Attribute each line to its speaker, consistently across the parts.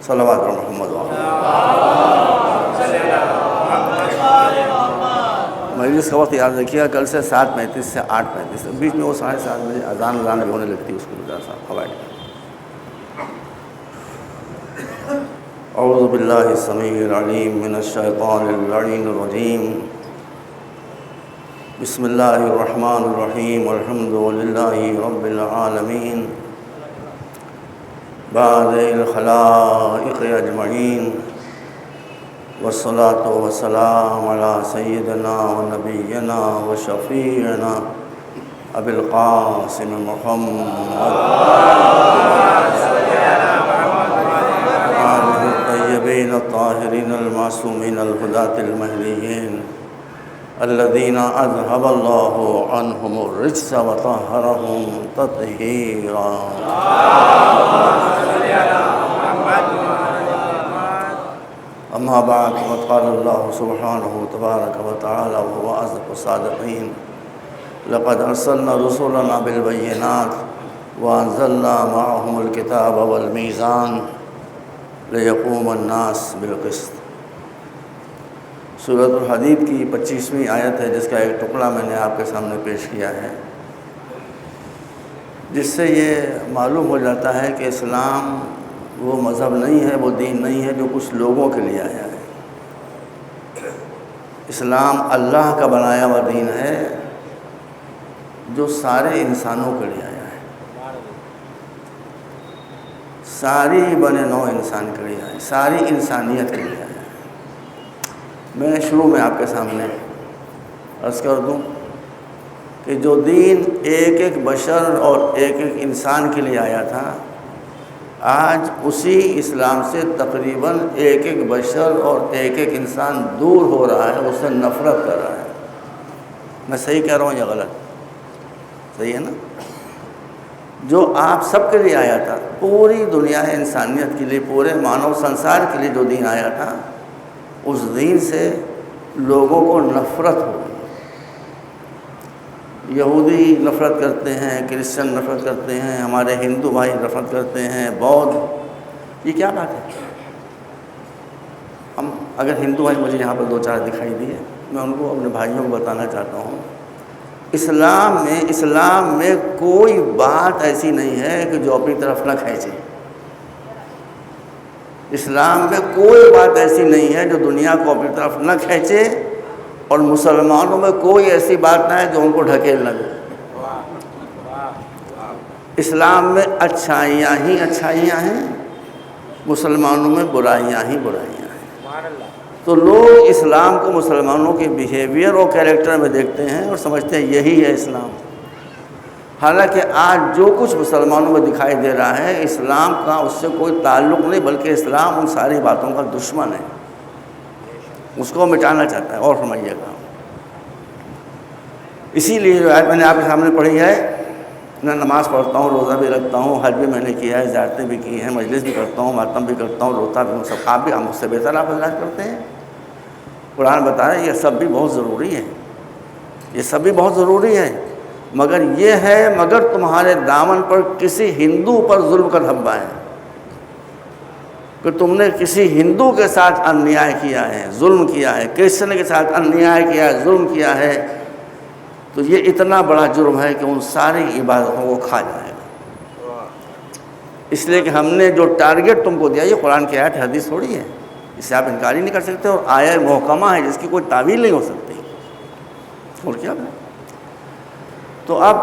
Speaker 1: صلوات محمد مجلس کا وقت یاد رکھیے گا، کل سے 7:35 سے 8:35 بیچ میں وہ 7:30 بجے اذان بھی ہونے لگتی ہے، اس کو ذرا سا اوائڈ کریں۔ اعوذ باللہ السمیع العلیم من الشیطان اللعین الرجیم، بسم اللہ الرحمن الرحیم، الحمد للہ رب العالمین، بارئ الخلائق اجمعین، والصلاة والسلام علی سیدنا و نبینا و شفیعنا ابی القاسم محمد آلہ الطیبین الطاہرین المعصومین الہداة المہدیین الذین اذہب اللہ عنہم الرجس وطہرہم تطہیرا۔ اما بعد فقد قال اللہ سبحانہ تبارک و تعالی وهو اصدق الصادقین، لقد ارسلنا رسلنا بالبینات وانزلنا معهم الکتاب والمیزان لیقوم الناس بالقسط۔ سورۃ الحدید کی 25ویں آیت ہے، جس کا ایک ٹکڑا میں نے آپ کے سامنے پیش کیا ہے، جس سے یہ معلوم ہو جاتا ہے کہ اسلام وہ مذہب نہیں ہے، وہ دین نہیں ہے جو کچھ لوگوں کے لیے آیا ہے۔ اسلام اللہ کا بنایا ہوا دین ہے جو سارے انسانوں کے لیے آیا ہے، ساری بنے نوع انسان کے لیے آیا ہے، ساری انسانیت کے لیے آیا ہے۔ میں شروع میں آپ کے سامنے عرض کر دوں کہ جو دین ایک ایک بشر اور ایک ایک انسان کے لیے آیا تھا، آج اسی اسلام سے تقریباً ایک ایک بشر اور ایک ایک انسان دور ہو رہا ہے، اس سے نفرت کر رہا ہے۔ میں صحیح کہہ رہا ہوں یا غلط؟ صحیح ہے نا؟ جو آپ سب کے لیے آیا تھا، پوری دنیا انسانیت کے لیے، پورے مانو سنسار کے لیے جو دین آیا تھا، اس دین سے لوگوں کو نفرت ہو گئی۔ یہودی نفرت کرتے ہیں، کرسچن نفرت کرتے ہیں، ہمارے ہندو بھائی نفرت کرتے ہیں، بودھ۔ یہ کیا بات ہے؟ ہم اگر ہندو بھائی مجھے یہاں پر 2-4 دکھائی دیے، میں ان کو اپنے بھائیوں کو بتانا چاہتا ہوں، اسلام میں کوئی بات ایسی نہیں ہے کہ جو اپنی طرف نہ کھینچے۔ اسلام میں کوئی بات ایسی نہیں ہے جو دنیا کو اپنی طرف نہ کھینچے، اور مسلمانوں میں کوئی ایسی بات نہ ہے جو ان کو ڈھکیل نہ دے۔ اسلام میں اچھائیاں ہی اچھائیاں ہیں، مسلمانوں میں برائیاں ہی برائیاں ہیں۔ تو لوگ اسلام کو مسلمانوں کے بیہیویئر اور کیریکٹر میں دیکھتے ہیں اور سمجھتے ہیں یہی ہے اسلام، حالانکہ آج جو کچھ مسلمانوں میں دکھائی دے رہا ہے، اسلام کا اس سے کوئی تعلق نہیں، بلکہ اسلام ان ساری باتوں کا دشمن ہے، اس کو مٹانا چاہتا ہے۔ اور فرمائیے گا، اسی لیے جو آیت میں نے آپ کے سامنے پڑھی ہے، میں نماز پڑھتا ہوں، روزہ بھی رکھتا ہوں، حج بھی میں نے کیا ہے، زیارتیں بھی کی ہیں، مجلس بھی کرتا ہوں، ماتم بھی کرتا ہوں، روتا بھی ہوں، سب آپ بھی ہم اس سے بہتر آپ حضرات کرتے ہیں۔ قرآن بتا رہا ہے یہ سب بھی بہت ضروری ہے، یہ سب بھی بہت ضروری ہے، مگر یہ ہے مگر تمہارے دامن پر کسی ہندو پر ظلم کا دھبا ہے، کہ تم نے کسی ہندو کے ساتھ انیائے کیا ہے، ظلم کیا ہے، کرسچن کے ساتھ انیائے کیا ہے، ظلم کیا ہے، تو یہ اتنا بڑا جرم ہے کہ ان ساری عبادتوں کو کھا جائے گا۔ اس لیے کہ ہم نے جو ٹارگٹ تم کو دیا، یہ قرآن کی آیت حدیث تھوڑی ہے، اس سے آپ انکار ہی نہیں کر سکتے، اور آیت محکمہ ہے جس کی کوئی تعویل نہیں ہو سکتی، اور کیا ہے۔ تو اب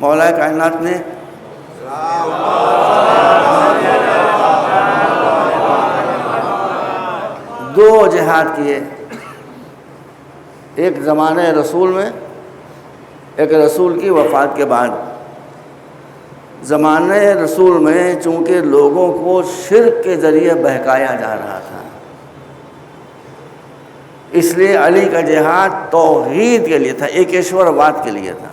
Speaker 1: مولا کائنات نے دو جہاد کیے، ایک زمانہ رسول میں، ایک رسول کی وفات کے بعد۔ زمانہ رسول میں چونکہ لوگوں کو شرک کے ذریعے بہکایا جا رہا تھا، اس لیے علی کا جہاد توحید کے لیے تھا، ایکیشور واد کے لیے تھا،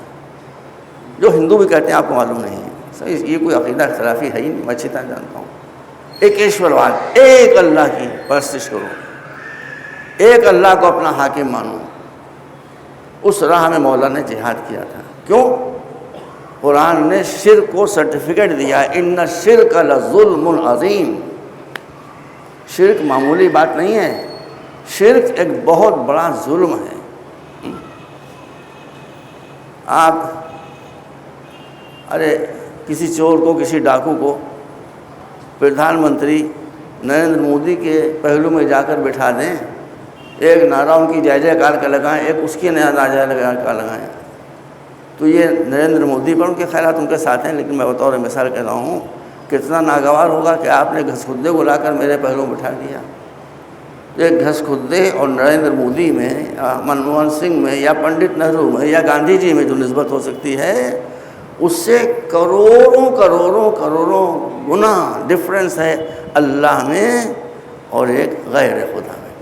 Speaker 1: جو ہندو بھی کہتے ہیں، آپ کو معلوم نہیں ہے، صحیح، یہ کوئی عقیدہ اختلافی ہے ہی نہیں، میں اچھی طرح جانتا ہوں۔ ایکیشور واد، ایک اللہ کی پرستش کرو، ایک اللہ کو اپنا حاکم مانو، اس راہ میں مولا نے جہاد کیا تھا۔ کیوں؟ قرآن نے شرک کو سرٹیفکیٹ دیا ہے، ان الشرک لظلم عظیم۔ شرک معمولی بات نہیں ہے، شرک ایک بہت بڑا ظلم ہے۔ آپ ارے کسی چور کو، کسی ڈاکو کو پردھان منتری نریندر مودی کے پہلو میں جا کر بٹھا دیں، ایک نعرہ ان کی جے جے کار کا لگائیں، ایک اس کی نعرہ جے جے کار کا لگائیں، تو یہ نریندر مودی پر ان کے خیالات ان کے ساتھ ہیں، لیکن میں بطور مثال کہہ رہا ہوں کتنا ناگوار ہوگا کہ آپ نے گھس خدے کو لا کر میرے پہلو بٹھا دیا۔ ایک گھس خدے اور نریندر مودی میں، منموہن سنگھ میں، یا پنڈت نہرو میں، یا گاندھی جی میں جو نسبت ہو سکتی ہے، اس سے کروڑوں کروڑوں کروڑوں گنا ڈفرینس ہے اللہ میں اور ایک غیر خدا میں۔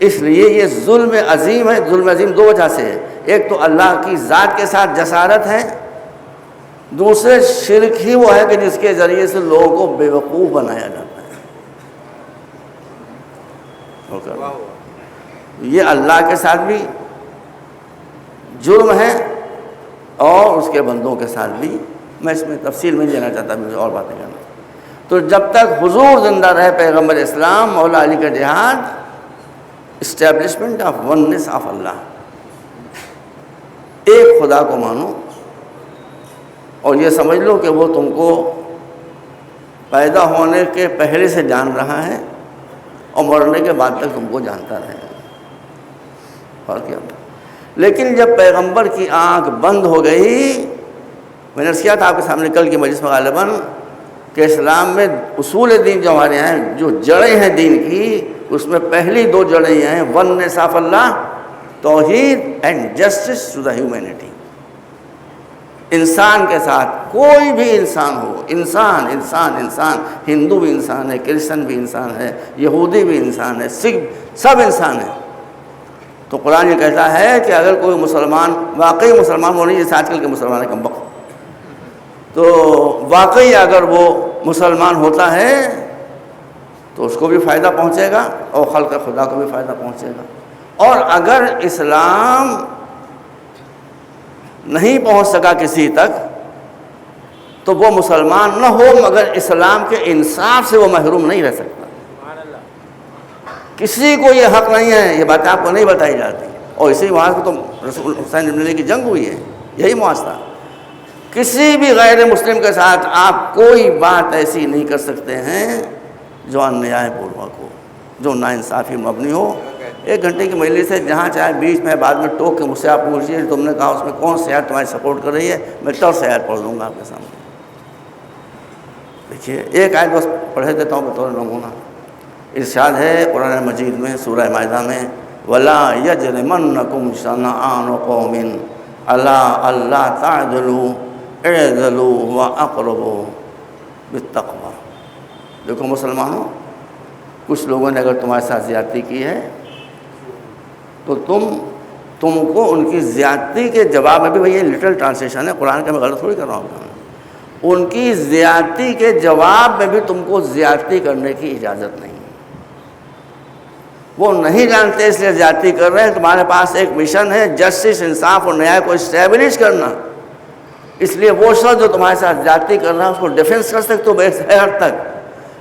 Speaker 1: اس لیے یہ ظلم عظیم ہے۔ ظلم عظیم دو وجہ سے ہے، ایک تو اللہ کی ذات کے ساتھ جسارت ہے، دوسرے شرک ہی وہ ہے کہ جس کے ذریعے سے لوگوں کو بیوقوف بنایا جاتا ہے۔ یہ اللہ کے ساتھ بھی جرم ہے اور اس کے بندوں کے ساتھ بھی۔ میں اس میں تفصیل میں دینا چاہتا ہوں، اور باتیں کرنا۔ تو جب تک حضور زندہ رہے، پیغمبر اسلام، مولا علی کا جہاد، اسٹیبلشمنٹ آف وننس آف اللہ، ایک خدا کو مانو اور یہ سمجھ لو کہ وہ تم کو پیدا ہونے کے پہلے سے جان رہا ہے اور مرنے کے بعد تک تم کو جانتا رہے گا۔ اور کیا؟ لیکن جب پیغمبر کی آنکھ بند ہو گئی، میں نے کیا تھا آپ کے سامنے کل کی مجلس میں غالباً، کہ اسلام میں اصول دین جو ہمارے ہیں، جو جڑیں ہیں دین کی، اس میں پہلی دو جڑیں یہ ہیں، oneness of Allah, tawhid, and justice to the humanity. انسان کے ساتھ کوئی بھی انسان ہو، انسان انسان انسان، ہندو بھی انسان ہے، کرسچن بھی انسان ہے، یہودی بھی انسان ہے، سکھ، سب انسان ہیں۔ تو قرآن یہ کہتا ہے کہ اگر کوئی مسلمان واقعی مسلمان ہو، نہیں جیسے آج کل کے مسلمان ہیں کم وقت، تو واقعی اگر وہ مسلمان ہوتا ہے تو اس کو بھی فائدہ پہنچے گا اور خلق خدا کو بھی فائدہ پہنچے گا۔ اور اگر اسلام نہیں پہنچ سکا کسی تک تو وہ مسلمان نہ ہو، مگر اسلام کے انصاف سے وہ محروم نہیں رہ سکتا۔ کسی کو یہ حق نہیں ہے، یہ باتیں آپ کو نہیں بتائی جاتی، اور اسی معاشرے کو تو رسول حسین بن علی کی جنگ ہوئی ہے، یہی معاشرہ۔ کسی بھی غیر مسلم کے ساتھ آپ کوئی بات ایسی نہیں کر سکتے ہیں جو انیائے پوروک ہو، جو ناانصافی مبنی ہو۔ ایک گھنٹے کی مجلس ہے، جہاں چاہے بیچ میں بعد میں ٹوک کے مجھ سے آپ پوچھیے تم نے کہا اس میں کون سی آیت تمہاری سپورٹ کر رہی ہے، میں ٹر سے آیت پڑھ دوں گا آپ کے سامنے۔ دیکھیے ایک آیت بس پڑھے دیتا ہوں بطور نمونہ۔ ارشاد ہے قرآن مجید میں سورہ مائدہ میں، وَلَا يَجْرِمَنَّكُمْ شَنَآنُ قَوْمٍ عَلَىٰ أَلَّا تَعْدِلُوا اعْدِلُوا هُوَ أَقْرَبُ بِالتَّقْوَىٰ۔ دیکھو مسلمانوں، کچھ لوگوں نے اگر تمہارے ساتھ زیادتی کی ہے تو تم کو ان کی زیادتی کے جواب میں بھی، بھئی یہ لٹرل ٹرانسلیشن ہے قرآن کا، میں غلط تھوڑی کر رہا ہوں، ان کی زیادتی کے جواب میں بھی تم کو زیادتی کرنے کی اجازت نہیں۔ وہ نہیں جانتے اس لیے زیادتی کر رہے ہیں۔ تمہارے پاس ایک مشن ہے، جسٹس، انصاف اور نیائے کو اسٹیبلش کرنا، اس لیے وہ شخص جو تمہارے ساتھ زیادتی کر رہا ہے اس کو ڈیفینس کر سکتے ہو بے حد تک،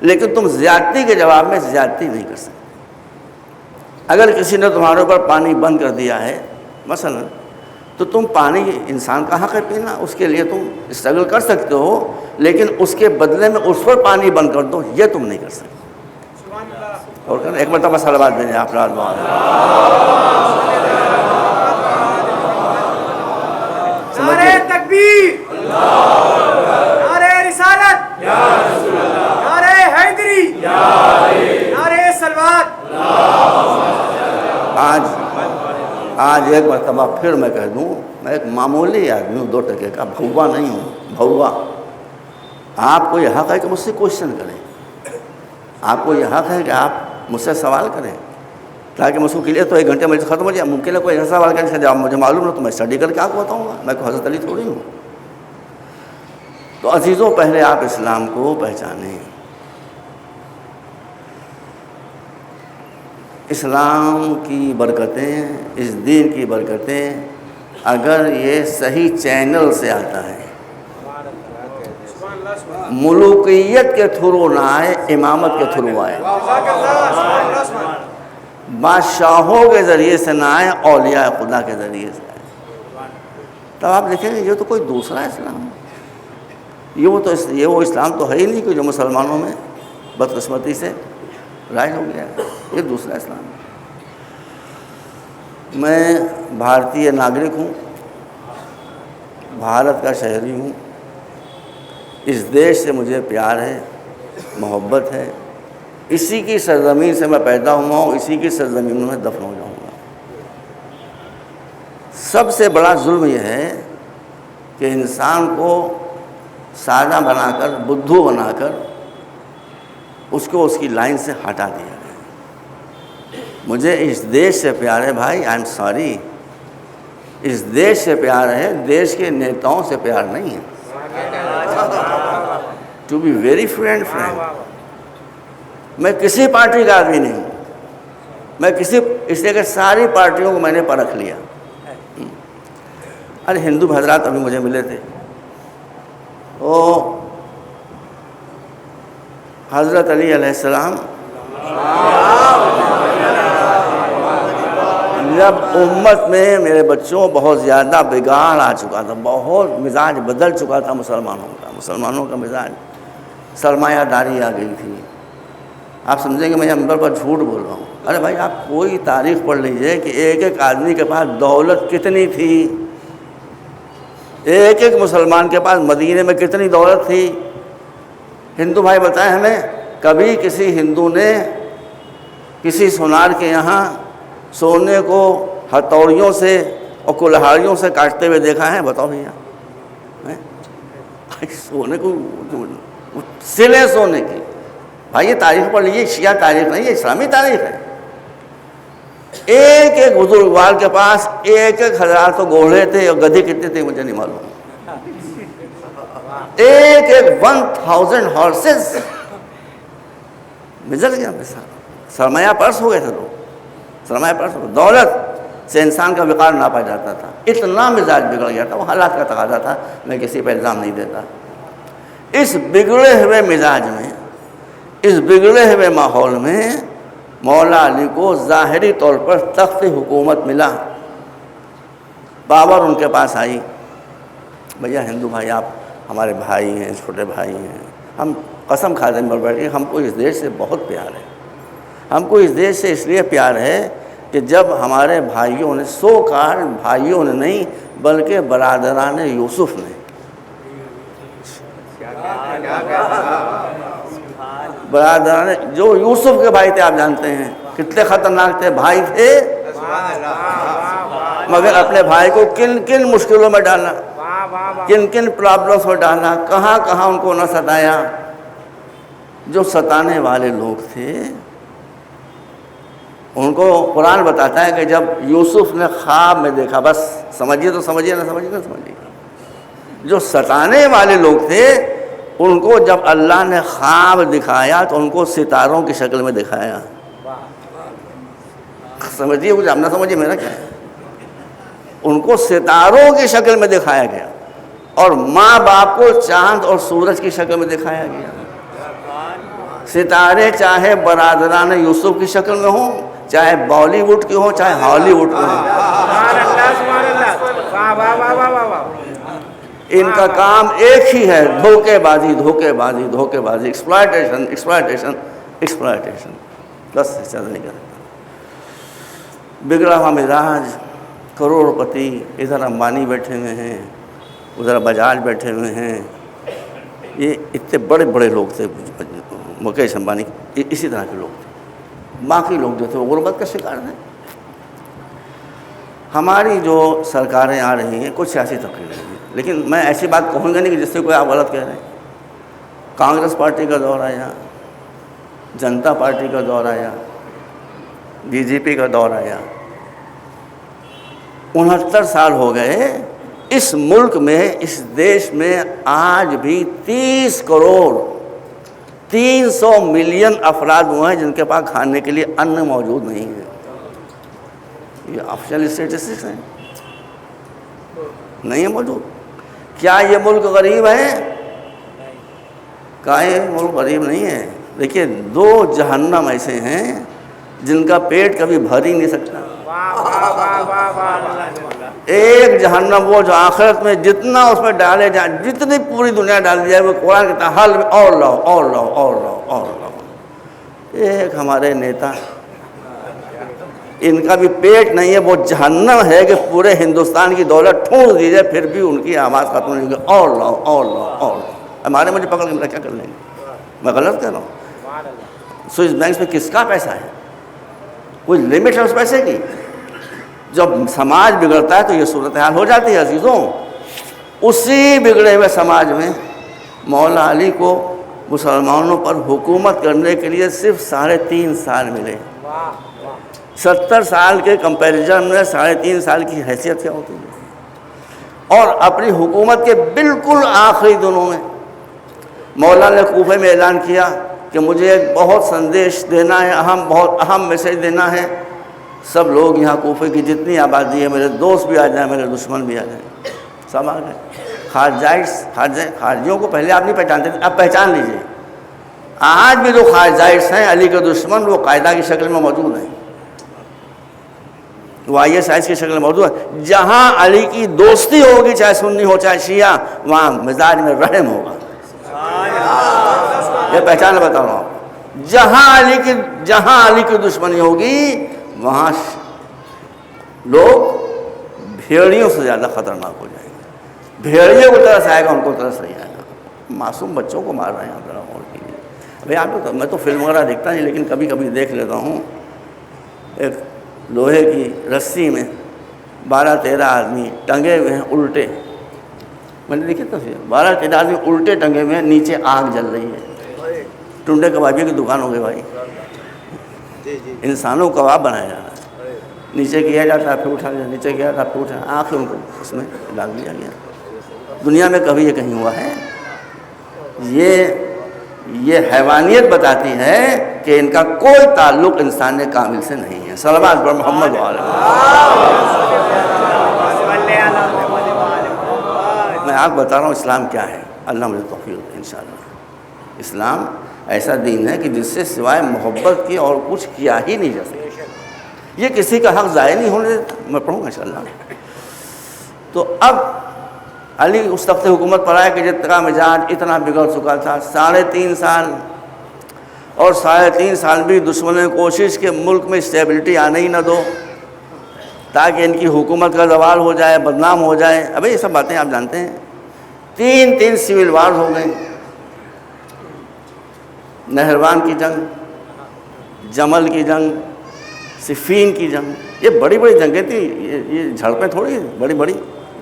Speaker 1: لیکن تم زیادتی کے جواب میں زیادتی نہیں کر سکتے۔ اگر کسی نے تمہارے اوپر پانی بند کر دیا ہے مثلا، تو تم پانی انسان کا حق ہے پینا، اس کے لیے تم اسٹرگل کر سکتے ہو، لیکن اس کے بدلے میں اس پر پانی بند کر دو، یہ تم نہیں کر سکتے۔ اور ایک مرتبہ صلوات بھیجیں آپ رات بہت
Speaker 2: نعرہ تکبیر، نعرہ رسالت، نعرہ حیدری، نعرہ صلوات۔
Speaker 1: آج ایک مرتبہ پھر میں کہہ دوں، میں ایک معمولی آدمی ہوں، 2 ٹکے کا بھوا نہیں ہوں، بھوا۔ آپ کو یہ حق ہے کہ مجھ سے کوشچن کریں، آپ کو یہ حق ہے کہ آپ مجھ سے سوال کریں، تاکہ میں اس کو کلیئر تو 1 گھنٹے میں ختم ہو جائے۔ ممکن ہے کوئی ایسا سوال کرنے کا جواب مجھے معلوم نہ، تو میں اسٹڈی کر کے آپ کو بتاؤں گا، میں کوئی حضرت علی تھوڑی ہوں۔ تو عزیزوں، پہلے آپ اسلام کو پہچانیں۔ اسلام کی برکتیں، اس دین کی برکتیں اگر یہ صحیح چینل سے آتا ہے، ملوکیت کے تھرو نہ آئے، امامت کے تھرو آئے، بادشاہوں کے ذریعے سے نہ آئے، اولیاء خدا کے ذریعے سے آئے، تب آپ دیکھیں گے یہ تو کوئی دوسرا اسلام ہے، یہ وہ اسلام تو ہے ہی نہیں کہ جو مسلمانوں میں بدقسمتی سے رائج ہو گیا ہے، یہ دوسرا اسلام ہے۔ میں بھارتی ناگرک ہوں، بھارت کا شہری ہوں، اس دیش سے مجھے پیار ہے، محبت ہے، اسی کی سرزمین سے میں پیدا ہوا ہوں، اسی کی سرزمین میں دفن ہو جاؤں گا۔ سب سے بڑا ظلم یہ ہے کہ انسان کو سادہ بنا کر، بدھو بنا کر اس کو اس کی لائن سے ہٹا دیا گیا۔ مجھے اس دیش سے پیار ہے بھائی، آئی ایم سوری، اس دیش سے پیار ہے، دیش کے نیتاؤں سے پیار نہیں ہے۔ ٹو بی ویری فرینڈ، میں کسی پارٹی کا آدمی نہیں ہوں، میں اس لیے کہ ساری پارٹیوں کو میں نے پرکھ لیا۔ ارے ہندو حضرات ابھی مجھے ملے تھے، وہ حضرت علی علیہ السلام جب امت میں میرے بچوں بہت زیادہ بگاڑ آ چکا تھا، بہت مزاج بدل چکا تھا مسلمانوں کا مزاج، سرمایہ داری آ گئی تھی۔ آپ سمجھیں گے میں منبر پر جھوٹ بول رہا ہوں، ارے بھائی آپ کوئی تاریخ پڑھ لیجئے کہ ایک ایک آدمی کے پاس دولت کتنی تھی، ایک ایک مسلمان کے پاس مدینے میں کتنی دولت تھی۔ ہندو بھائی بتائیں ہمیں، کبھی کسی ہندو نے کسی سونار کے یہاں سونے کو ہتھوڑیوں سے اور کلہاڑیوں سے کاٹتے ہوئے دیکھا ہے؟ بتاؤ بھیا، سونے کو سلے سونے کی، بھائی یہ تاریخ پڑھ لیجیے، شیعہ تاریخ نہیں، یہ اسلامی تاریخ ہے۔ ایک ایک بزرگوار کے پاس ایک ایک ہزار تو گھوڑے تھے، اور گدھے کتنے تھے مجھے نہیں معلوم، ایک 1000 ہارسز۔ بزر گیا مثال، سرمایہ پرس ہو گئے تھے لوگ، سرمایہ پرس ہو گئے، دولت سے انسان کا وقار ناپا جاتا تھا، اتنا مزاج بگڑ گیا تھا، وہ حالات کا تقاضا تھا، میں کسی پہ الزام نہیں دیتا۔ اس بگڑے ہوئے مزاج میں، اس بگڑے ہوئے ماحول میں مولا علی کو ظاہری طور پر تخت حکومت ملا، پاور ان کے پاس آئی۔ بھیا ہندو بھائی آپ ہمارے بھائی ہیں، چھوٹے بھائی ہیں، ہم قسم کھاتے ہیں بیٹھ کے، ہم کو اس دیش سے بہت پیار ہے، ہم کو اس دیش سے اس لیے پیار ہے کہ جب ہمارے بھائیوں نے، سو کار بھائیوں نے نہیں بلکہ برادران یوسف نے، برادران جو یوسف کے بھائی تھے، آپ جانتے ہیں کتنے خطرناک تھے، بھائی تھے، مگر اپنے بھائی کو کن کن مشکلوں میں ڈالا، کن کن پرابلمس میں ڈالا، کہاں کہاں ان کو نہ ستایا۔ جو ستانے والے لوگ تھے ان کو قرآن بتاتا ہے کہ جب یوسف نے خواب میں دیکھا، بس سمجھیے تو سمجھیے، نہ سمجھیے نہ سمجھیے، جو ستانے والے لوگ تھے ان کو جب اللہ نے خواب دکھایا تو ان کو ستاروں کی شکل میں دکھایا۔ سمجھیے کچھ، آپ نہ سمجھیے میرا کیا ہے، ان کو ستاروں کی شکل میں دکھایا گیا، اور ماں باپ کو چاند اور سورج کی شکل میں دکھایا گیا۔ ستارے چاہے برادران یوسف کی شکل میں ہوں، چاہے بالی ووڈ کے ہوں، چاہے ہالی ووڈ کے ہوں، ان کا کام ایک ہی ہے، دھوکے بازی، دھوکے بازی، دھوکے بازی، ایکسپلائٹیشن، ایکسپلائٹیشن، ایکسپلائٹیشن، بس اس سے نہیں کرتا۔ بگڑا ہوا مزاج، کروڑ پتی، ادھر امبانی بیٹھے ہوئے ہیں، ادھر بجاج بیٹھے ہوئے ہیں، یہ اتنے بڑے بڑے لوگ تھے، مکیش امبانی اسی طرح کے لوگ تھے، باقی لوگ جو تھے وہ غربت کا شکار ہیں۔ ہماری جو سرکاریں آ رہی ہیں کچھ سیاسی تقریریں ہیں، لیکن میں ایسی بات کہوں گا نہیں کہ جس سے کوئی آپ غلط کہہ رہے ہیں۔ کانگریس پارٹی کا دور آیا، جنتا پارٹی کا دور آیا، بی جے پی کا دور آیا، 69 سال ہو گئے، اس ملک میں، اس دیش میں آج بھی 30 کروڑ 300 ملین افراد ہوئے ہیں جن کے پاس کھانے کے لیے ان موجود نہیں ہے۔ یہ آفیشیل اسٹیٹسٹکس ہیں۔ نہیں ہے موجود۔ کیا یہ ملک غریب ہے؟ کہا یہ ملک غریب نہیں ہے۔ دیکھیے 2 جہنم ایسے ہیں جن کا پیٹ کبھی بھر ہی نہیں سکتا۔ ایک جہنم وہ جو آخرت میں جتنا اس میں ڈالے جائیں، جتنی پوری دنیا ڈال دی جائے، وہ قرآن کہتا ہے حل میں اور لاؤ اور لاؤ اور لاؤ اور لاؤ۔ ایک ہمارے نیتا، ان کا بھی پیٹ نہیں ہے، وہ جہنم ہے کہ پورے ہندوستان کی دولت ٹھونس دی جائے پھر بھی ان کی آواز ختم نہیں ہوگی، اور لاؤ اور لاؤ اور لاؤ۔ ہمارے مجھے پکڑ کے میرا کیا کر لیں گے؟ میں غلط کہہ رہا ہوں؟ سوئس بینکس میں کس کا پیسہ ہے؟ کوئی لمٹ ہے اس پیسے کی؟ جب سماج بگڑتا ہے تو یہ صورتحال ہو جاتی ہے عزیزوں۔ اسی بگڑے ہوئے سماج میں مولا علی کو مسلمانوں پر حکومت کرنے کے لیے صرف 3.5 سال ملے۔ 70 سال کے کمپیریزن میں 3.5 سال کی حیثیت کیا ہوتی ہے؟ اور اپنی حکومت کے بالکل آخری دنوں میں مولا نے کوفے میں اعلان کیا کہ مجھے ایک بہت سندیش دینا ہے، بہت اہم میسیج دینا ہے۔ سب لوگ یہاں کوفے کی جتنی آبادی ہے، میرے دوست بھی آ جائیں، میرے دشمن بھی آ جائیں، سب آ گئے۔ خارجیوں کو پہلے آپ نہیں پہچانتے تھے، اب پہچان لیجئے۔ آج بھی جو خارجائٹس ہیں علی کے دشمن، وہ قاعدہ کی شکل میں موجود ہیں، وہ ISIS کی شکل میں موجود ہے۔ جہاں علی کی دوستی ہوگی، چاہے سنی ہو چاہے شیعہ، وہاں مزاج میں رحم ہوگا۔ یہ پہچان بتا رہا ہوں، جہاں علی کی دشمنی ہوگی وہاں لوگ بھیڑیوں سے زیادہ خطرناک ہو جائیں گے۔ بھیڑیوں کو ترس آئے گا، ان کو ترس نہیں آئے گا۔ معصوم بچوں کو مار رہے ہیں آپ ذرا غور کیجیے۔ بھائی آپ میں تو فلم وغیرہ دیکھتا نہیں، لیکن کبھی کبھی دیکھ لیتا ہوں، ایک لوہے کی رسی میں 12-13 آدمی ٹنگے ہوئے ہیں الٹے۔ میں نے دیکھی تصویر، 12-13 آدمی الٹے ٹنگے ہوئے ہیں، نیچے آگ جل رہی ہے۔ ٹنڈے کبابی کی دکان ہو گئی بھائی، انسانوں کو کباب بنایا جا رہا ہے، نیچے کیا جاتا ہے پھر اٹھا لیا، نیچے کیا جاتا ہے پھر اٹھا، آخر ان کو اس میں ڈال دیا گیا۔ دنیا میں کبھی یہ کہیں ہوا ہے؟ یہ حیوانیت بتاتی ہے کہ ان کا کوئی تعلق انسان کامل سے نہیں ہے۔ صلوات پر محمد وعلیہ۔ میں آپ بتا رہا ہوں اسلام کیا ہے، اللہ مجھے توفیق دے انشاءاللہ۔ اسلام ایسا دین ہے کہ جس سے سوائے محبت کی اور کچھ کیا ہی نہیں جا سکتا۔ یہ کسی کا حق ضائع نہیں ہونے دیتا۔ میں پڑھوں گا انشاءاللہ۔ تو اب علی اس تخت حکومت پر آئے کہ جس کا مزاج اتنا بگڑ چکا تھا، 3.5 سال، اور 3.5 سال بھی دشمنوں نے کوشش کہ ملک میں اسٹیبلٹی آنے ہی نہ دو تاکہ ان کی حکومت کا زوال ہو جائے، بدنام ہو جائے۔ ابھی یہ سب باتیں آپ جانتے ہیں۔ 3 سول وار ہو گئے، نہروان کی جنگ، جمل کی جنگ، صفین کی جنگ، یہ بڑی بڑی جنگیں تھیں، یہ جھڑپیں تھوڑی، بڑی بڑی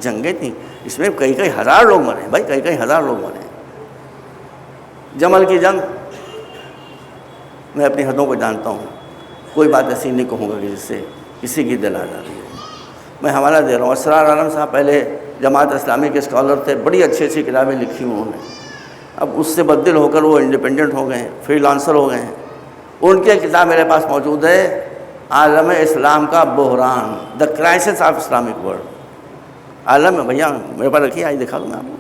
Speaker 1: جنگیں تھیں۔ اس میں کئی ہزار لوگ مرے بھائی، کئی ہزار لوگ مرے۔ جمل کی جنگ، میں اپنی حدوں کو جانتا ہوں، کوئی بات ایسی نہیں کہوں گا کہ جس سے کسی کی دل آ جاتی ہے۔ میں حوالہ دے رہا ہوں، اسرار عالم صاحب پہلے جماعت اسلامی کے اسکالر تھے، بڑی اچھی کتابیں لکھی انہوں نے۔ اب اس سے بدل ہو کر وہ انڈیپینڈنٹ ہو گئے ہیں، فری لانسر ہو گئے ہیں۔ ان کی کتاب میرے پاس موجود ہے، عالم اسلام کا بحران، the crisis of Islamic world. عالم ہے بھیا، میرے پاس رکھیے، آئی دکھا دوں میں آپ کو۔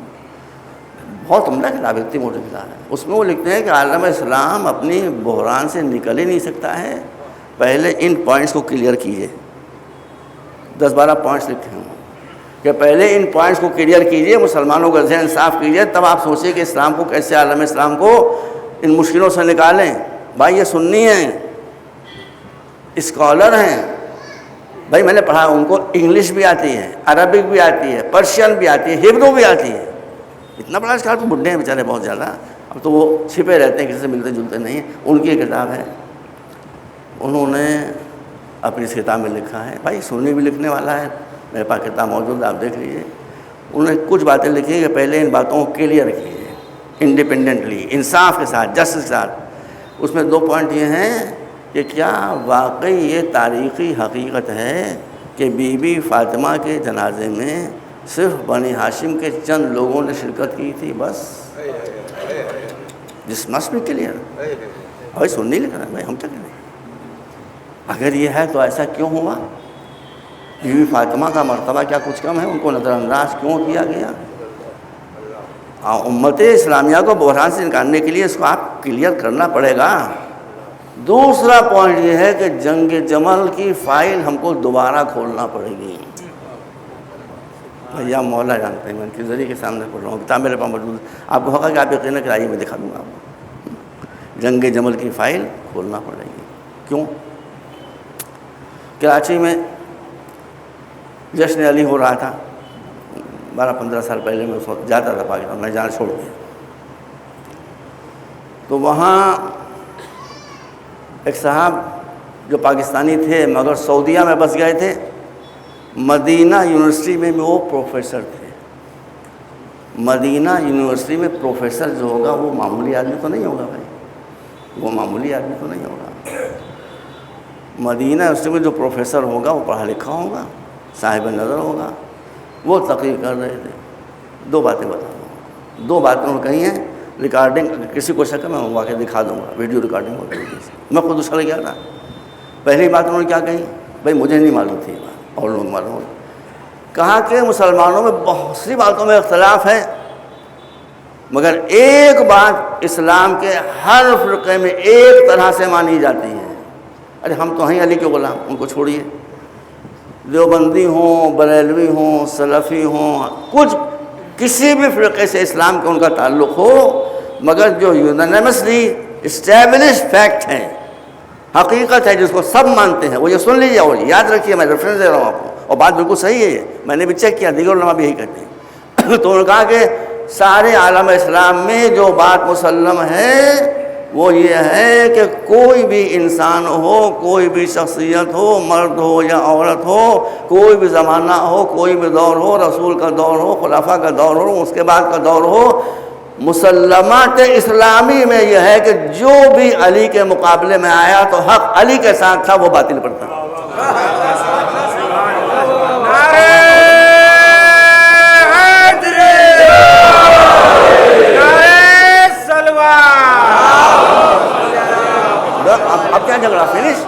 Speaker 1: بہت عمدہ کتاب ہے، اتنی موٹی کتاب ہے۔ اس میں وہ لکھتے ہیں کہ عالم اسلام اپنی بحران سے نکل ہی نہیں سکتا ہے، پہلے ان پوائنٹس کو کلیئر کیجئے۔ 10-12 پوائنٹس لکھے ہیں کہ پہلے ان پوائنٹس کو کلیئر کیجئے، مسلمانوں کا ذہن صاف کیجئے، تب آپ سوچئے کہ اسلام کو کیسے، عالم اسلام کو ان مشکلوں سے نکالیں۔ بھائی یہ سنی ہیں، اسکالر ہیں بھائی، میں نے پڑھا، ان کو انگلش بھی آتی ہے، عربک بھی آتی ہے، پرشین بھی آتی ہے، ہبرو بھی آتی ہے۔ اتنا بڑا اسکالر تو بڈھے ہیں بیچارے بہت زیادہ، اب تو وہ چھپے رہتے ہیں، کسی سے ملتے جلتے نہیں ہیں۔ ان کی کتاب ہے، انہوں نے اپنی اس کتاب میں لکھا ہے، بھائی سنی بھی لکھنے والا ہے، میرے پاس کتاب موجود ہے، آپ دیکھ لیجیے۔ انہوں نے کچھ باتیں لکھی کہ پہلے ان باتوں کو کلیئر کیجیے، انڈیپینڈنٹلی، انصاف کے ساتھ، جسٹس کے ساتھ۔ اس میں 2 پوائنٹ یہ ہیں کہ کیا واقعی یہ تاریخی حقیقت ہے کہ بی بی فاطمہ کے جنازے میں صرف بنی ہاشم کے چند لوگوں نے شرکت کی تھی بس؟ This must be clear. بھائی سننی لکھ رہا ہے بھائی، ہم کیا کریں؟ اگر یہ ہے تو ایسا کیوں ہوا؟ بیوی فاطمہ کا مرتبہ کیا کچھ کم ہے؟ ان کو نظر انداز کیوں کیا گیا؟ امت اسلامیہ کو بحران سے نکالنے کے لیے اس کو آپ کلیئر کرنا پڑے گا۔ دوسرا پوائنٹ یہ ہے کہ جنگ جمل کی فائل ہم کو دوبارہ کھولنا پڑے گی۔ بھیا مولا جانتے ہیں، میں ان کے ذریعے کے سامنے پڑھ رہا ہوں، کتاب میرے پاس موجود ہے، آپ کو ہوگا کہ آپ یقین کرائیے، میں دکھا دوں گا آپ کو۔ جنگ جمل کی فائل کھولنا پڑے گی۔ کیوں؟ کراچی میں جشن علی ہو رہا تھا 12-15 سال پہلے، میں اس وقت جاتا تھا پاکستان، میں جانا چھوڑ دیا۔ تو وہاں ایک صاحب جو پاکستانی تھے مگر سعودیہ میں بس گئے تھے، مدینہ یونیورسٹی میں وہ پروفیسر تھے۔ مدینہ یونیورسٹی میں پروفیسر جو ہوگا وہ معمولی آدمی تو نہیں ہوگا بھائی، وہ معمولی آدمی تو نہیں ہوگا۔ مدینہ یونیورسٹی میں جو پروفیسر ہوگا وہ پڑھا لکھا ہوگا، صاحب نظر ہوگا۔ وہ تقریر کر رہے تھے، دو باتیں بتا دوں، دو باتیں انہوں نے کہی ہیں، ریکارڈنگ کسی کو شک ہے میں منگوا کے دکھا دوں گا، ویڈیو ریکارڈنگ ہو گئی، میں خود اچھل گیا تھا۔ پہلی بات انہوں نے کیا کہی؟ بھائی مجھے نہیں معلوم تھی بات، اور لوگ معلوم، کہا کہ مسلمانوں میں بہت سی باتوں میں اختلاف ہے، مگر ایک بات اسلام کے ہر فرقے میں ایک طرح سے مانی جاتی ہے۔ ارے ہم تو ہیں علی کے غلام، ان کو چھوڑیے، دیوبندی ہوں، بریلوی ہوں، سلفی ہوں، کچھ کسی بھی فرقے سے اسلام کا ان کا تعلق ہو، مگر جو یونانیمسلی اسٹیبلش فیکٹ ہیں، حقیقت ہے جس کو سب مانتے ہیں، وہ یہ سن لیجیے اور یاد رکھیے، میں ریفرنس دے رہا ہوں آپ کو، اور بات بالکل صحیح ہے یہ، میں نے بھی چیک کیا، دیگر علماء بھی یہی کہتے ہیں۔ تو انہوں نے کہا کہ سارے عالم اسلام میں جو بات مسلم ہے وہ یہ ہے کہ کوئی بھی انسان ہو، کوئی بھی شخصیت ہو، مرد ہو یا عورت ہو، کوئی بھی زمانہ ہو، کوئی بھی دور ہو، رسول کا دور ہو، خلافہ کا دور ہو، اس کے بعد کا دور ہو، مسلمات اسلامی میں یہ ہے کہ جو بھی علی کے مقابلے میں آیا تو حق علی کے ساتھ تھا، وہ باطل پر تھا۔ اب کیا جھگڑا؟ فنش؟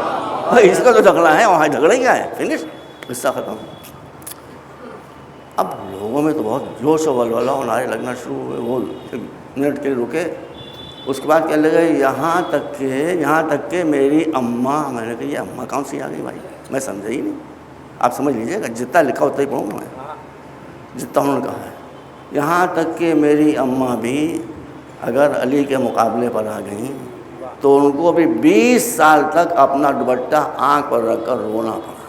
Speaker 1: اس کا تو جھگڑا ہے، وہاں جھگڑا ہی کیا ہے؟ فنش، قصہ ختم۔ اب لوگوں میں تو بہت جوش و ولولہ اور نعرے لگنا شروع ہوئے، وہ منٹ کے رکے، اس کے بعد کہنے لگے یہاں تک کہ میری اماں، میں نے کہا یہ اماں کون سی آ گئی بھائی، میں سمجھا ہی نہیں، آپ سمجھ لیجیے گا، جتنا لکھا اتنا ہی پڑھوں گا میں، جتنا انہوں نے کہا ہے، یہاں تک کہ میری اماں بھی اگر علی کے مقابلے پر آ گئیں تو ان کو بھی 20 سال تک اپنا دوپٹہ آنکھ پر رکھ کر رونا پڑا۔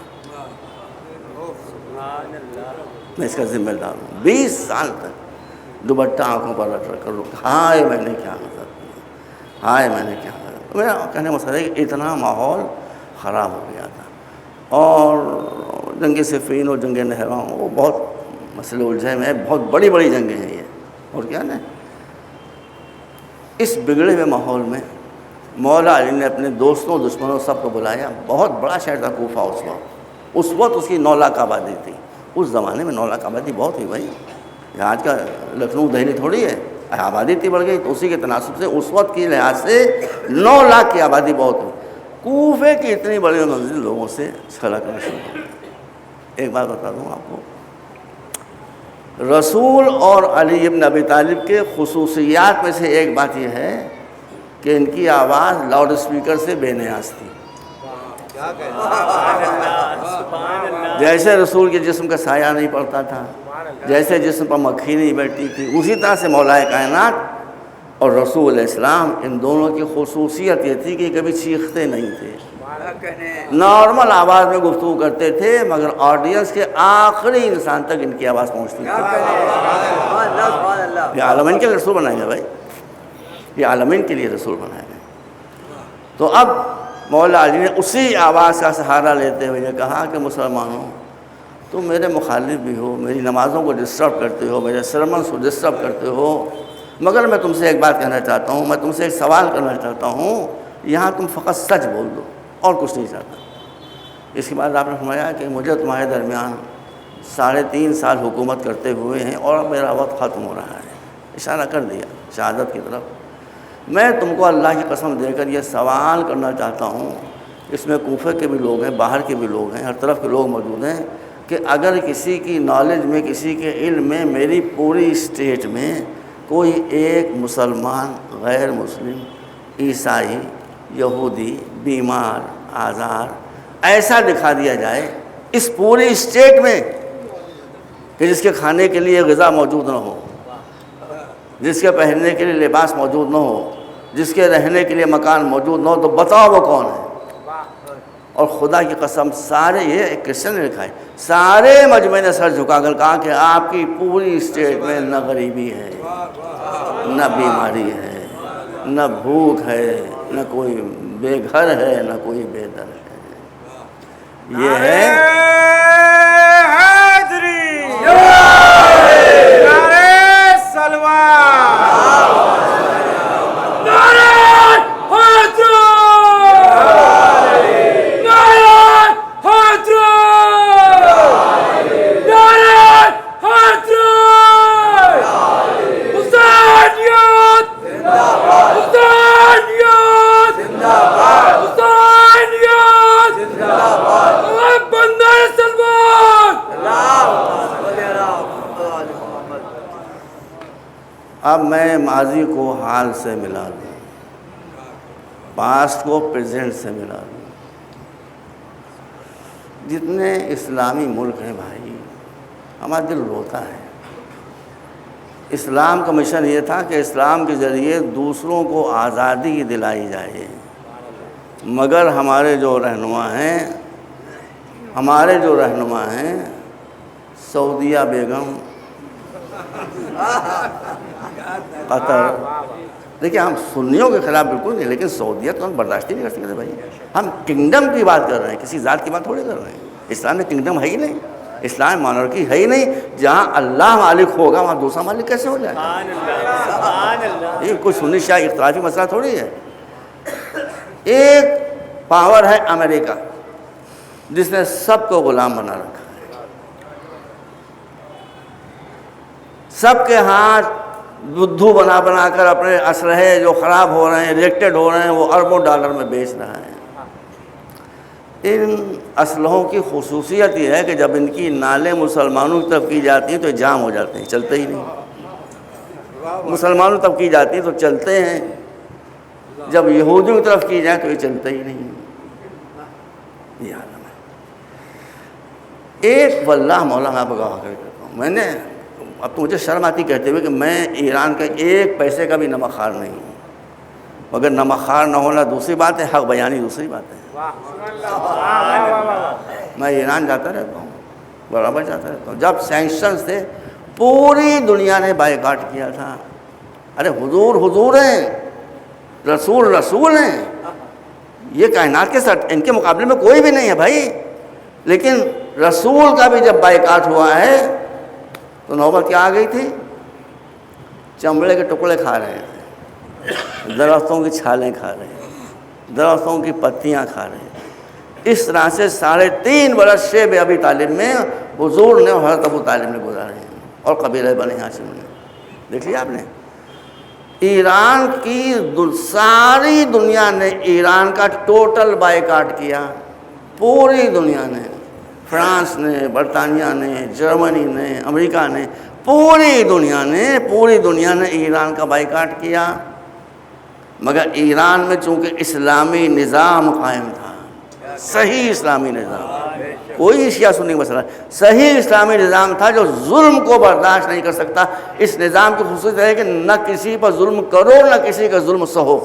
Speaker 1: میں اس کا ذمہ دار ہوں، 20 سال تک دوپٹہ آنکھوں پر رکھ کر رو، ہائے میں نے کیا غلط کیا، ہائے میں نے کیا غلط کیا۔ میرا کہنے کا مقصد ہے کہ اتنا ماحول خراب ہو گیا تھا، اور جنگ صفین اور جنگ نہروان وہ بہت مسئلے الجھے میں، بہت بڑی بڑی جنگیں ہیں یہ، اور کیا نا، اس بگڑے ہوئے ماحول میں مولا علی نے اپنے دوستوں دشمنوں سب کو بلایا۔ بہت بڑا شہر تھا کوفہ اس وقت اس کی 9 لاکھ آبادی تھی، اس زمانے میں 9 لاکھ آبادی بہت ہوئی بھائی، آج کا لکھنؤ دہلی تھوڑی ہے، آبادی اتنی بڑھ گئی، تو اسی کے تناسب سے اس وقت کی لحاظ سے 9 لاکھ کی آبادی بہت ہوئی۔ کوفے کی اتنی بڑی منزل لوگوں سے چھلکنا شروع ہو گئی۔ ایک بات بتا دوں آپ کو، رسول اور علی ابن ابی طالب کے خصوصیات میں سے ایک بات یہ ہے کہ ان کی آواز لاؤڈ اسپیکر سے بے نیاز تھی۔ جیسے رسول کے جسم کا سایہ نہیں پڑتا تھا، جیسے جسم پر مکھی نہیں بیٹھتی تھی، اسی طرح سے مولا کائنات اور رسول علیہ السلام، ان دونوں کی خصوصیت یہ تھی کہ کبھی چیختے نہیں تھے، نارمل آواز میں گفتگو کرتے تھے، مگر آڈینس کے آخری انسان تک ان کی آواز پہنچتی تھی۔ یہ عالمین کے لیے رسول بنائے گئے بھائی، یہ عالمین کے لیے رسول بنائے گئے۔ تو اب مولا علی نے اسی آواز کا سہارا لیتے ہوئے یہ کہا کہ مسلمانوں، تم میرے مخالف بھی ہو، میری نمازوں کو ڈسٹرب کرتے ہو، میرے سرمنس کو ڈسٹرب کرتے ہو، مگر میں تم سے ایک بات کہنا چاہتا ہوں، میں تم سے ایک سوال کرنا چاہتا ہوں، یہاں تم فقط سچ بول دو اور کچھ نہیں چاہتا۔ اس کے بعد آپ نے فرمایا کہ مجھے تمہارے درمیان 3.5 سال حکومت کرتے ہوئے ہیں اور اب میرا وقت ختم ہو رہا ہے، اشارہ کر دیا شہادت کی طرف۔ میں تم کو اللہ کی قسم دے کر یہ سوال کرنا چاہتا ہوں، اس میں کوفہ کے بھی لوگ ہیں، باہر کے بھی لوگ ہیں، ہر طرف کے لوگ موجود ہیں، کہ اگر کسی کی نالج میں، کسی کے علم میں، میری پوری اسٹیٹ میں کوئی ایک مسلمان، غیر مسلم، عیسائی، یہودی، بیمار، آزار ایسا دکھا دیا جائے اس پوری اسٹیٹ میں کہ جس کے کھانے کے لیے غذا موجود نہ ہو، جس کے پہننے کے لیے لباس موجود نہ ہو، جس کے رہنے کے لیے مکان موجود نہ ہو، تو بتاؤ وہ کون ہے؟ اور خدا کی قسم سارے، یہ ایک کرسچن نے لکھا ہے، سارے مجمع نے سر جھکا کر کہا کہ آپ کی پوری اسٹیٹ میں نہ غریبی ہے، نہ بیماری ہے، نہ بھوک ہے، نہ کوئی بے گھر ہے، نہ کوئی بے در ہے۔ یہ ہے
Speaker 2: حیدری، نعرہ سلوات، نعرہ حیدری، نعرہ حیدری، نعرہ حیدری، حسینیت، حسینیت، حسینیت، بندہ سلمان۔
Speaker 1: اب میں ماضی کو حال سے ملا دوں، پاسٹ کو پریزنٹ سے ملا دوں۔ جتنے اسلامی ملک ہیں بھائی، ہمارا دل روتا ہے۔ اسلام کا مشن یہ تھا کہ اسلام کے ذریعے دوسروں کو آزادی دلائی جائے، مگر ہمارے جو رہنما ہیں سعودیہ بیگم، قطر، دیکھیں ہم سنیوں کے خلاف بالکل نہیں، لیکن سعودیہ تو ہم برداشت ہی نہیں کر سکتے بھائی۔ ہم کنگڈم کی بات کر رہے ہیں، کسی ذات کی بات تھوڑی کر رہے ہیں۔ اسلام میں کنگڈم ہے ہی نہیں، اسلام مانرکی ہے ہی نہیں۔ جہاں اللہ مالک ہوگا وہاں دوسرا مالک کیسے ہو جائے گا؟ یہ کوئی سنی شیعہ اختلافی مسئلہ تھوڑی ہے۔ ایک پاور ہے امریکہ، جس نے سب کو غلام بنا رکھا ہے، سب کے ہاتھ بدھو بنا بنا کر اپنے اسلحے جو خراب ہو رہے ہیں، ریجیکٹڈ ہو رہے ہیں، وہ اربوں ڈالر میں بیچ رہا ہے۔ ان اسلحوں کی خصوصیت یہ ہے کہ جب ان کی نالیں مسلمانوں کی طرف کی جاتی ہیں تو جام ہو جاتے ہیں، چلتے ہی نہیں۔ مسلمانوں کی طرف کی جاتی ہیں تو چلتے ہیں، جب یہودیوں کی طرف کی جائے تو یہ چلتے ہی نہیں۔ یہ عالم ہے۔ ایک واللہ مولا میں آپ کو گواہ کرتا ہوں، میں نے، اب تو مجھے شرم آتی کہتے ہوئے کہ میں ایران کا ایک پیسے کا بھی نمک خوار نہیں ہوں، مگر نمک خوار نہ ہونا دوسری بات ہے، حق بیانی دوسری بات ہے۔ میں ایران جاتا رہتا ہوں، برابر جاتا رہتا ہوں۔ جب سینکشنز تھے پوری دنیا نے بائیکاٹ کیا تھا۔ ارے حضور حضور ہیں، رسول رسول ہیں، یہ کائنات کے ساتھ ان کے مقابلے میں کوئی بھی نہیں ہے بھائی، لیکن رسول کا بھی جب بائیکاٹ ہوا ہے تو نوبت کیا آ گئی تھی؟ چمڑے کے ٹکڑے کھا رہے تھے، درختوں کی چھالیں کھا رہے ہیں، درختوں کی پتیاں کھا رہے ہیں۔ اس طرح سے 3.5 برس شیب ابی طالب میں حضور نے اور حضرت ابو طالب نے گزارے ہیں، اور قبیلہ بنی ہاشم نے۔ دیکھ لیا آپ نے، ایران کی ساری دنیا نے ایران کا ٹوٹل بائیکاٹ کیا، پوری دنیا نے، فرانس نے، برطانیہ نے، جرمنی نے، امریکہ نے، پوری دنیا نے ایران کا بائیکاٹ کیا۔ مگر ایران میں چونکہ اسلامی نظام قائم تھا، صحیح اسلامی نظام، کوئی شیعہ سنی مسئلہ، صحیح اسلامی نظام تھا جو ظلم کو برداشت نہیں کر سکتا۔ اس نظام کی خصوصیت ہے کہ نہ کسی پر ظلم کرو، نہ کسی کا ظلم سہو۔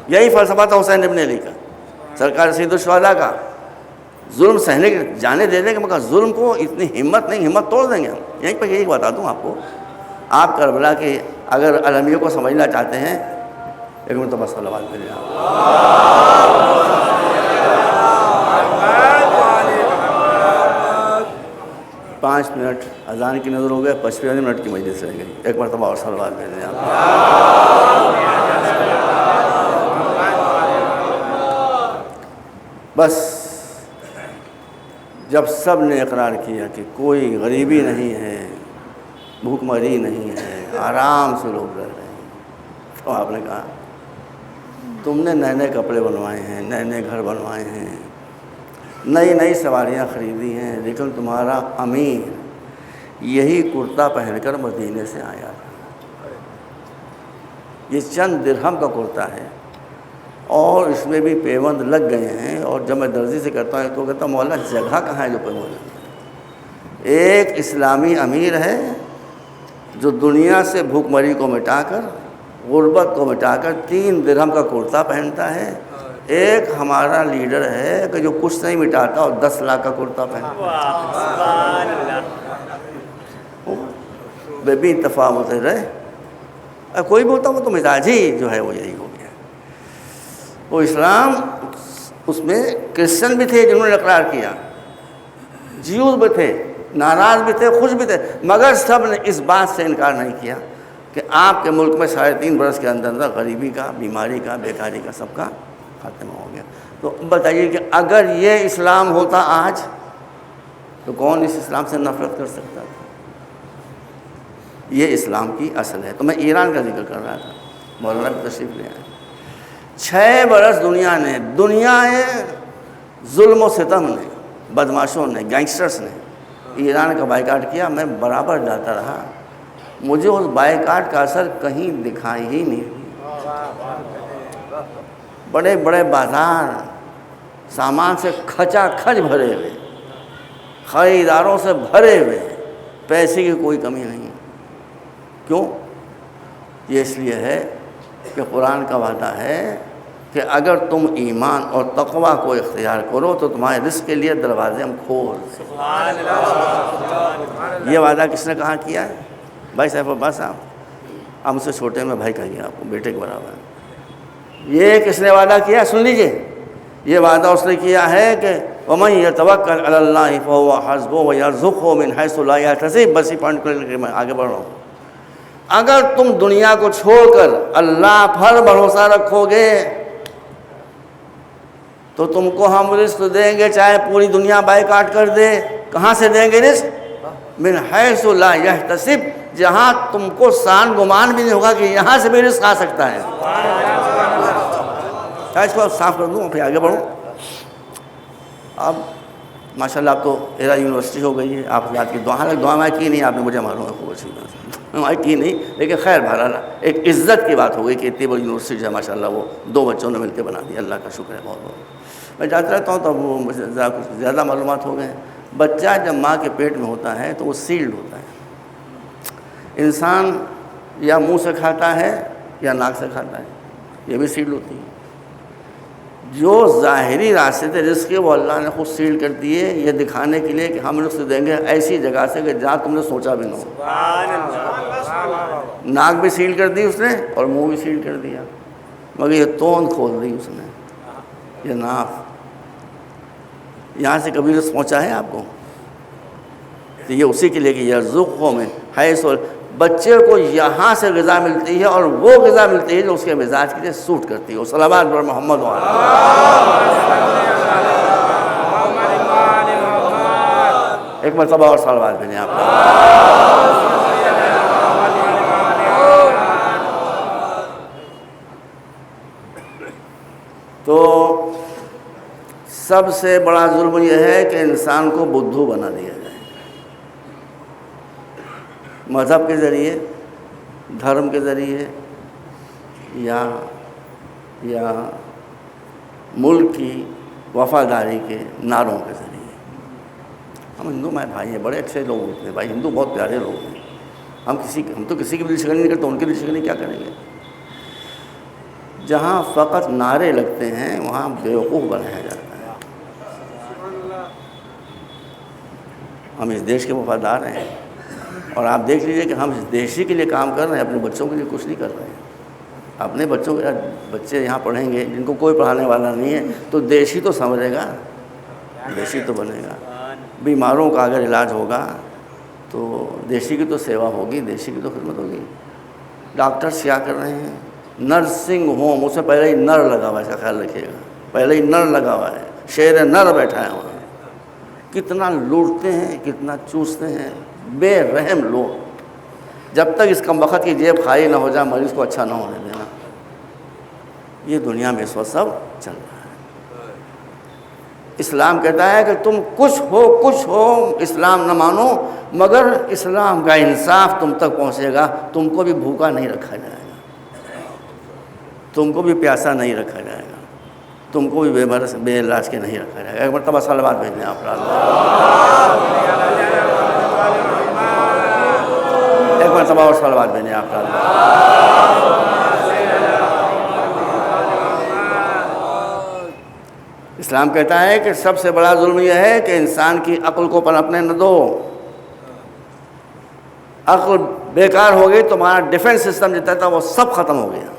Speaker 1: یہی فلسفہ تھا حسین ابن علی کا، سرکار سید الشہداء کا، ظلم سہنے کے جانے دینے کے، مگر ظلم کو اتنی ہمت نہیں، ہمت توڑ دیں گے ہم۔ یہیں پر یہی بتا دوں آپ کو، آپ کربلا کے اگر المیوں کو سمجھنا چاہتے ہیں، ایک منٹ بس صلوات پڑھیں آپ۔ 5 منٹ اذان کی نظر ہو گئے، 55 منٹ کی مجلس رہ گئی، ایک مرتبہ اور صلوات بھیجیں آپ۔ بس جب سب نے اقرار کیا کہ کوئی غریبی نہیں ہے، بھوک مری نہیں ہے، آرام سے لوگ رہ رہے ہیں، تو آپ نے کہا تم نے نئے نئے کپڑے بنوائے ہیں، نئے نئے گھر بنوائے ہیں، نئی نئی سواریاں خریدی ہیں، لیکن تمہارا امیر یہی کرتا پہن کر مدینے سے آیا تھا۔ یہ چند درہم کا کرتا ہے اور اس میں بھی پیوند لگ گئے ہیں، اور جب میں درزی سے کرتا ہوں تو کہتا ہوں مولا جگہ کہاں ہے جو پیوند لگ گئے؟ ایک اسلامی امیر ہے جو دنیا سے بھوک مری کو مٹا کر، غربت کو مٹا کر 3 درہم کا کرتا پہنتا ہے، ایک ہمارا لیڈر ہے کہ جو کچھ نہیں مٹاتا اور 10 لاکھ کا کرتا پہنتا ہے۔ بے بھی تفاوت رہے، کوئی بھی ہوتا وہ تو مزاج ہی جو ہے وہ یہی ہو گیا۔ وہ اسلام، اس میں کرسچن بھی تھے جنہوں نے اقرار کیا، جیوز بھی تھے، ناراض بھی تھے، خوش بھی تھے، مگر سب نے اس بات سے انکار نہیں کیا کہ آپ کے ملک میں 3.5 برس کے اندر غریبی کا، بیماری کا، بیکاری کا سب کا خاتمہ ہو گیا۔ تو بتائیے کہ اگر یہ اسلام ہوتا آج تو کون اس اسلام سے نفرت کر سکتا تھا؟ یہ اسلام کی اصل ہے۔ تو میں ایران کا ذکر کر رہا تھا، مولانا بھی تشریف لے آئے۔ 6 برس دنیا نے ظلم و ستم نے، بدماشوں نے، گینگسٹرز نے ایران کا بائیکاٹ کیا، میں برابر جاتا رہا، مجھے اس بائیکاٹ کا اثر کہیں دکھائی ہی نہیں۔ بڑے بڑے بازار سامان سے کھچا کھچ بھرے ہوئے، خریداروں سے بھرے ہوئے، پیسے کی کوئی کمی نہیں۔ کیوں؟ یہ اس لیے ہے کہ قرآن کا وعدہ ہے کہ اگر تم ایمان اور تقوی کو اختیار کرو تو تمہارے رزق کے لیے دروازے ہم کھول دیں۔ یہ وعدہ کس نے کہاں کیا ہے؟ بھائی سیف عباس صاحب، ہم سے چھوٹے میں بھائی کہیے آپ کو، بیٹے کے برابر۔ یہ کس نے وعدہ کیا؟ سن لیجئے، یہ وعدہ اس نے کیا ہے کہ وَمَن يَتَوَكَّلْ عَلَى اللَّهِ فَهُوَ حَسْبُهُ وَيَرْزُقْهُ مِنْ حَيْثُ لَا يَحْتَسِبُ۔ بس یہ پوائنٹ کو لے کے میں آگے بڑھ رہا ہوں۔ اگر تم دنیا کو چھوڑ کر اللہ پر بھروسہ رکھو گے تو تم کو ہم رزق دیں گے، چاہے پوری دنیا بائیکاٹ کر دے۔ کہاں سے دیں گے رزق؟ من حیث لا یحتسب، جہاں تم کو سان گمان بھی نہیں ہوگا کہ یہاں سے بھی رزق آ سکتا ہے۔ اس کو صاف کر دوں پھر آگے بڑھوں۔ اب ماشاءاللہ اب تو ایرا یونیورسٹی ہو گئی ہے، آپ حضرات کی دعا میں کی نہیں، آپ نے مجھے معلوم ہے خوب اچھی بات کی نہیں، لیکن خیر بہرحال ایک عزت کی بات ہو گئی کہ اتنی بڑی یونیورسٹی جو ہے ماشاءاللہ وہ 2 بچوں نے مل کے بنا دی، اللہ کا شکر ہے بہت بہت۔ میں جاتا رہتا ہوں تو وہ مجھے زیادہ معلومات ہو گئے ہیں۔ بچہ جب ماں کے پیٹ میں ہوتا ہے تو وہ سیلڈ ہوتا ہے، انسان یا منہ سے کھاتا ہے یا ناک سے کھاتا ہے، یہ بھی سیلڈ ہوتی ہے۔ جو ظاہری راستے تھے رزق کے وہ اللہ نے خود سیل کر دیے، یہ دکھانے کے لیے کہ ہم رزق دیں گے ایسی جگہ سے کہ جہاں تم نے سوچا بھی نہ ہو۔ ناک بھی سیل کر دی اس نے اور منہ بھی سیل کر دیا، مگر یہ توند کھول دی اس نے، یہ ناف۔ یہاں سے کبھی رزق پہنچا ہے آپ کو؟ تو یہ اسی کے لیے کہ یرزقہ من حیث، بچے کو یہاں سے غذا ملتی ہے اور وہ غذا ملتی ہے جو اس کے مزاج کے لیے سوٹ کرتی ہے۔ صلوات بر محمد وعلی۔ ایک مرتبہ اور صلوات بھیجیں آپ کو۔ تو سب سے بڑا ظلم یہ ہے کہ انسان کو بدھو بنا دیا جائے، مذہب کے ذریعے، دھرم کے ذریعے، یا ملک کی وفاداری کے نعروں کے ذریعے۔ ہم ہندو میں بھائی ہیں، بڑے اچھے لوگ ہوتے ہیں بھائی، ہندو بہت پیارے لوگ ہیں، ہم تو کسی کی بھی دل شکنی نہیں کرتے، ان کی دل شکنی کیا کریں گے؟ جہاں فقط نعرے لگتے ہیں وہاں بیوقوف بنایا جاتا ہے۔ ہم اس دیش کے وفادار ہیں، اور آپ دیکھ لیجئے کہ ہم اس دیش ہی کے لیے کام کر رہے ہیں، اپنے بچوں کے لیے کچھ نہیں کر رہے ہیں۔ اپنے بچوں کے بچے یہاں پڑھیں گے جن کو کوئی پڑھانے والا نہیں ہے تو دیش ہی تو سمجھے گا، دیش ہی تو بنے گا۔ بیماروں کا اگر علاج ہوگا تو دیشی کی تو سیوا ہوگی، دیشی کی تو خدمت ہوگی۔ ڈاکٹرز کیا کر رہے ہیں؟ نرسنگ ہوم، اس سے پہلے ہی نر لگا ہوا ہے، اس کا خیال رکھیے گا، پہلے ہی نر لگا ہوا ہے، شیر نر بیٹھا ہے وہاں۔ کتنا لوٹتے ہیں، کتنا چوستے ہیں، بے رحم لوگ۔ جب تک اس کم وقت کی جیب خالی نہ ہو جائے مریض کو اچھا نہ ہونے دینا۔ یہ دنیا میں اس وقت سب چل رہا ہے۔ اسلام کہتا ہے کہ تم کچھ ہو اسلام نہ مانو، مگر اسلام کا انصاف تم تک پہنچے گا، تم کو بھی بھوکا نہیں رکھا جائے گا، تم کو بھی پیاسا نہیں رکھا جائے گا، تم کو بھی بے علاج کے نہیں رکھا جائے گا۔ ایک مرتبہ صلوات بھیجیں آپ پر، ایک مرتبہ اور صلوات بھیجیں آپ پر۔ اسلام کہتا ہے کہ سب سے بڑا ظلم یہ ہے کہ انسان کی عقل کو پنپنے نہ دو۔ عقل بیکار ہو گئی، تمہارا ڈیفنس سسٹم جتنا تھا وہ سب ختم ہو گیا،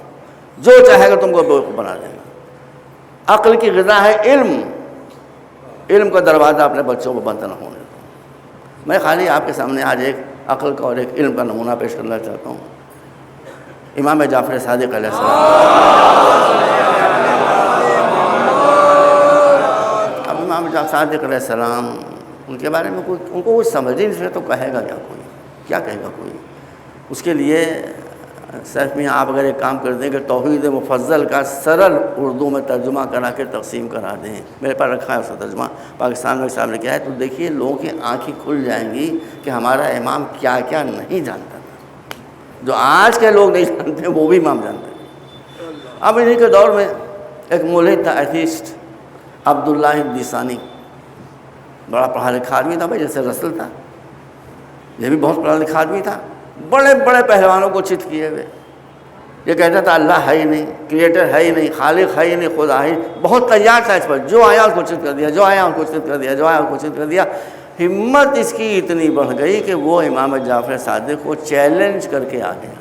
Speaker 1: جو چاہے گا تم کو بیوقوف بنا دے گا۔ عقل کی غذا ہے علم، علم کا دروازہ اپنے بچوں کو بند نہ ہونے دو۔ میں خالی آپ کے سامنے آج ایک عقل کا اور ایک علم کا نمونہ پیش کرنا چاہتا ہوں۔ امام جعفر صادق علیہ السلام، امام جعفر صادق علیہ السلام، ان کے بارے میں ان کو کچھ سمجھ ہی نہیں، تو کہے گا کیا کہے گا کوئی؟ اس کے لیے صرف میں آپ اگر ایک کام کر دیں کہ توحید مفضل کا سرل اردو میں ترجمہ کرا کے تقسیم کرا دیں، میرے پاس رکھا ہے اس کا ترجمہ، پاکستان میں صاحب نے کیا ہے، تو دیکھیے لوگوں کی آنکھیں کھل جائیں گی کہ ہمارا امام کیا کیا نہیں جانتا تھا، جو آج کے لوگ نہیں جانتے وہ بھی امام جانتے ہیں۔ اب انہی کے دور میں ایک ملحد تھا، ایتھیسٹ، عبداللہ الدیسانی، بڑا پڑھا لکھا آدمی تھا بھائی، جیسے رسل تھا، یہ بھی بہت پڑھا لکھا آدمی تھا، بڑے بڑے پہلوانوں کو چت کیے ہوئے، یہ کہتا تھا اللہ ہے ہی نہیں، کریٹر ہے ہی نہیں، خالق ہے ہی نہیں، خدا ہے، بہت تیار تھا اس پر، جو آیا اس کو چت کر دیا، جو آیا اس کو چت کر دیا، جو آیا اس کو چت کر دیا۔ ہمت اس کی اتنی بڑھ گئی کہ وہ امام جعفر صادق کو چیلنج کر کے آ گیا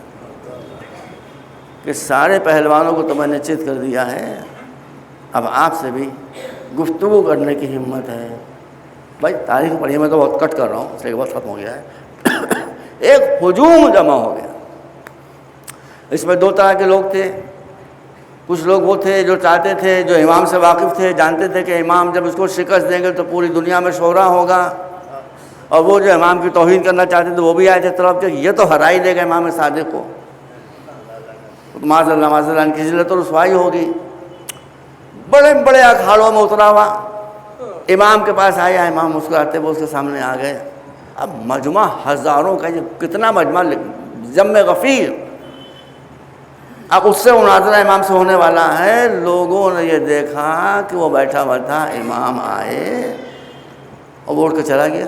Speaker 1: کہ سارے پہلوانوں کو تو میں نے چت کر دیا ہے، اب آپ سے بھی گفتگو کرنے کی ہمت ہے۔ بھائی تاریخ پڑھیے، میں تو بہت کٹ کر رہا ہوں، اس لیے وقت ختم ہو گیا ہے۔ ایک ہجوم جمع ہو گیا، اس میں دو طرح کے لوگ تھے، کچھ لوگ وہ تھے جو چاہتے تھے، جو امام سے واقف تھے، جانتے تھے کہ امام جب اس کو شکست دیں گے تو پوری دنیا میں شورا ہوگا، اور وہ جو امام کی توہین کرنا چاہتے تھے وہ بھی آئے تھے طرف کہ یہ تو ہرا ہی دے گا امام صادق کو، معاذ اللہ ان کی ذلت و رسوائی ہوگی۔ بڑے بڑے اکھاڑوں میں اترا ہوا امام کے پاس آیا، امام مسکراتے ہوئے اس کے سامنے آ گئے۔ اب مجمع ہزاروں کا، یہ کتنا مجمع، جم غفیر، اب اس سے مناظرہ امام سے ہونے والا ہے۔ لوگوں نے یہ دیکھا کہ وہ بیٹھا ہوا تھا، امام آئے اور وہ اٹھ کے چلا گیا۔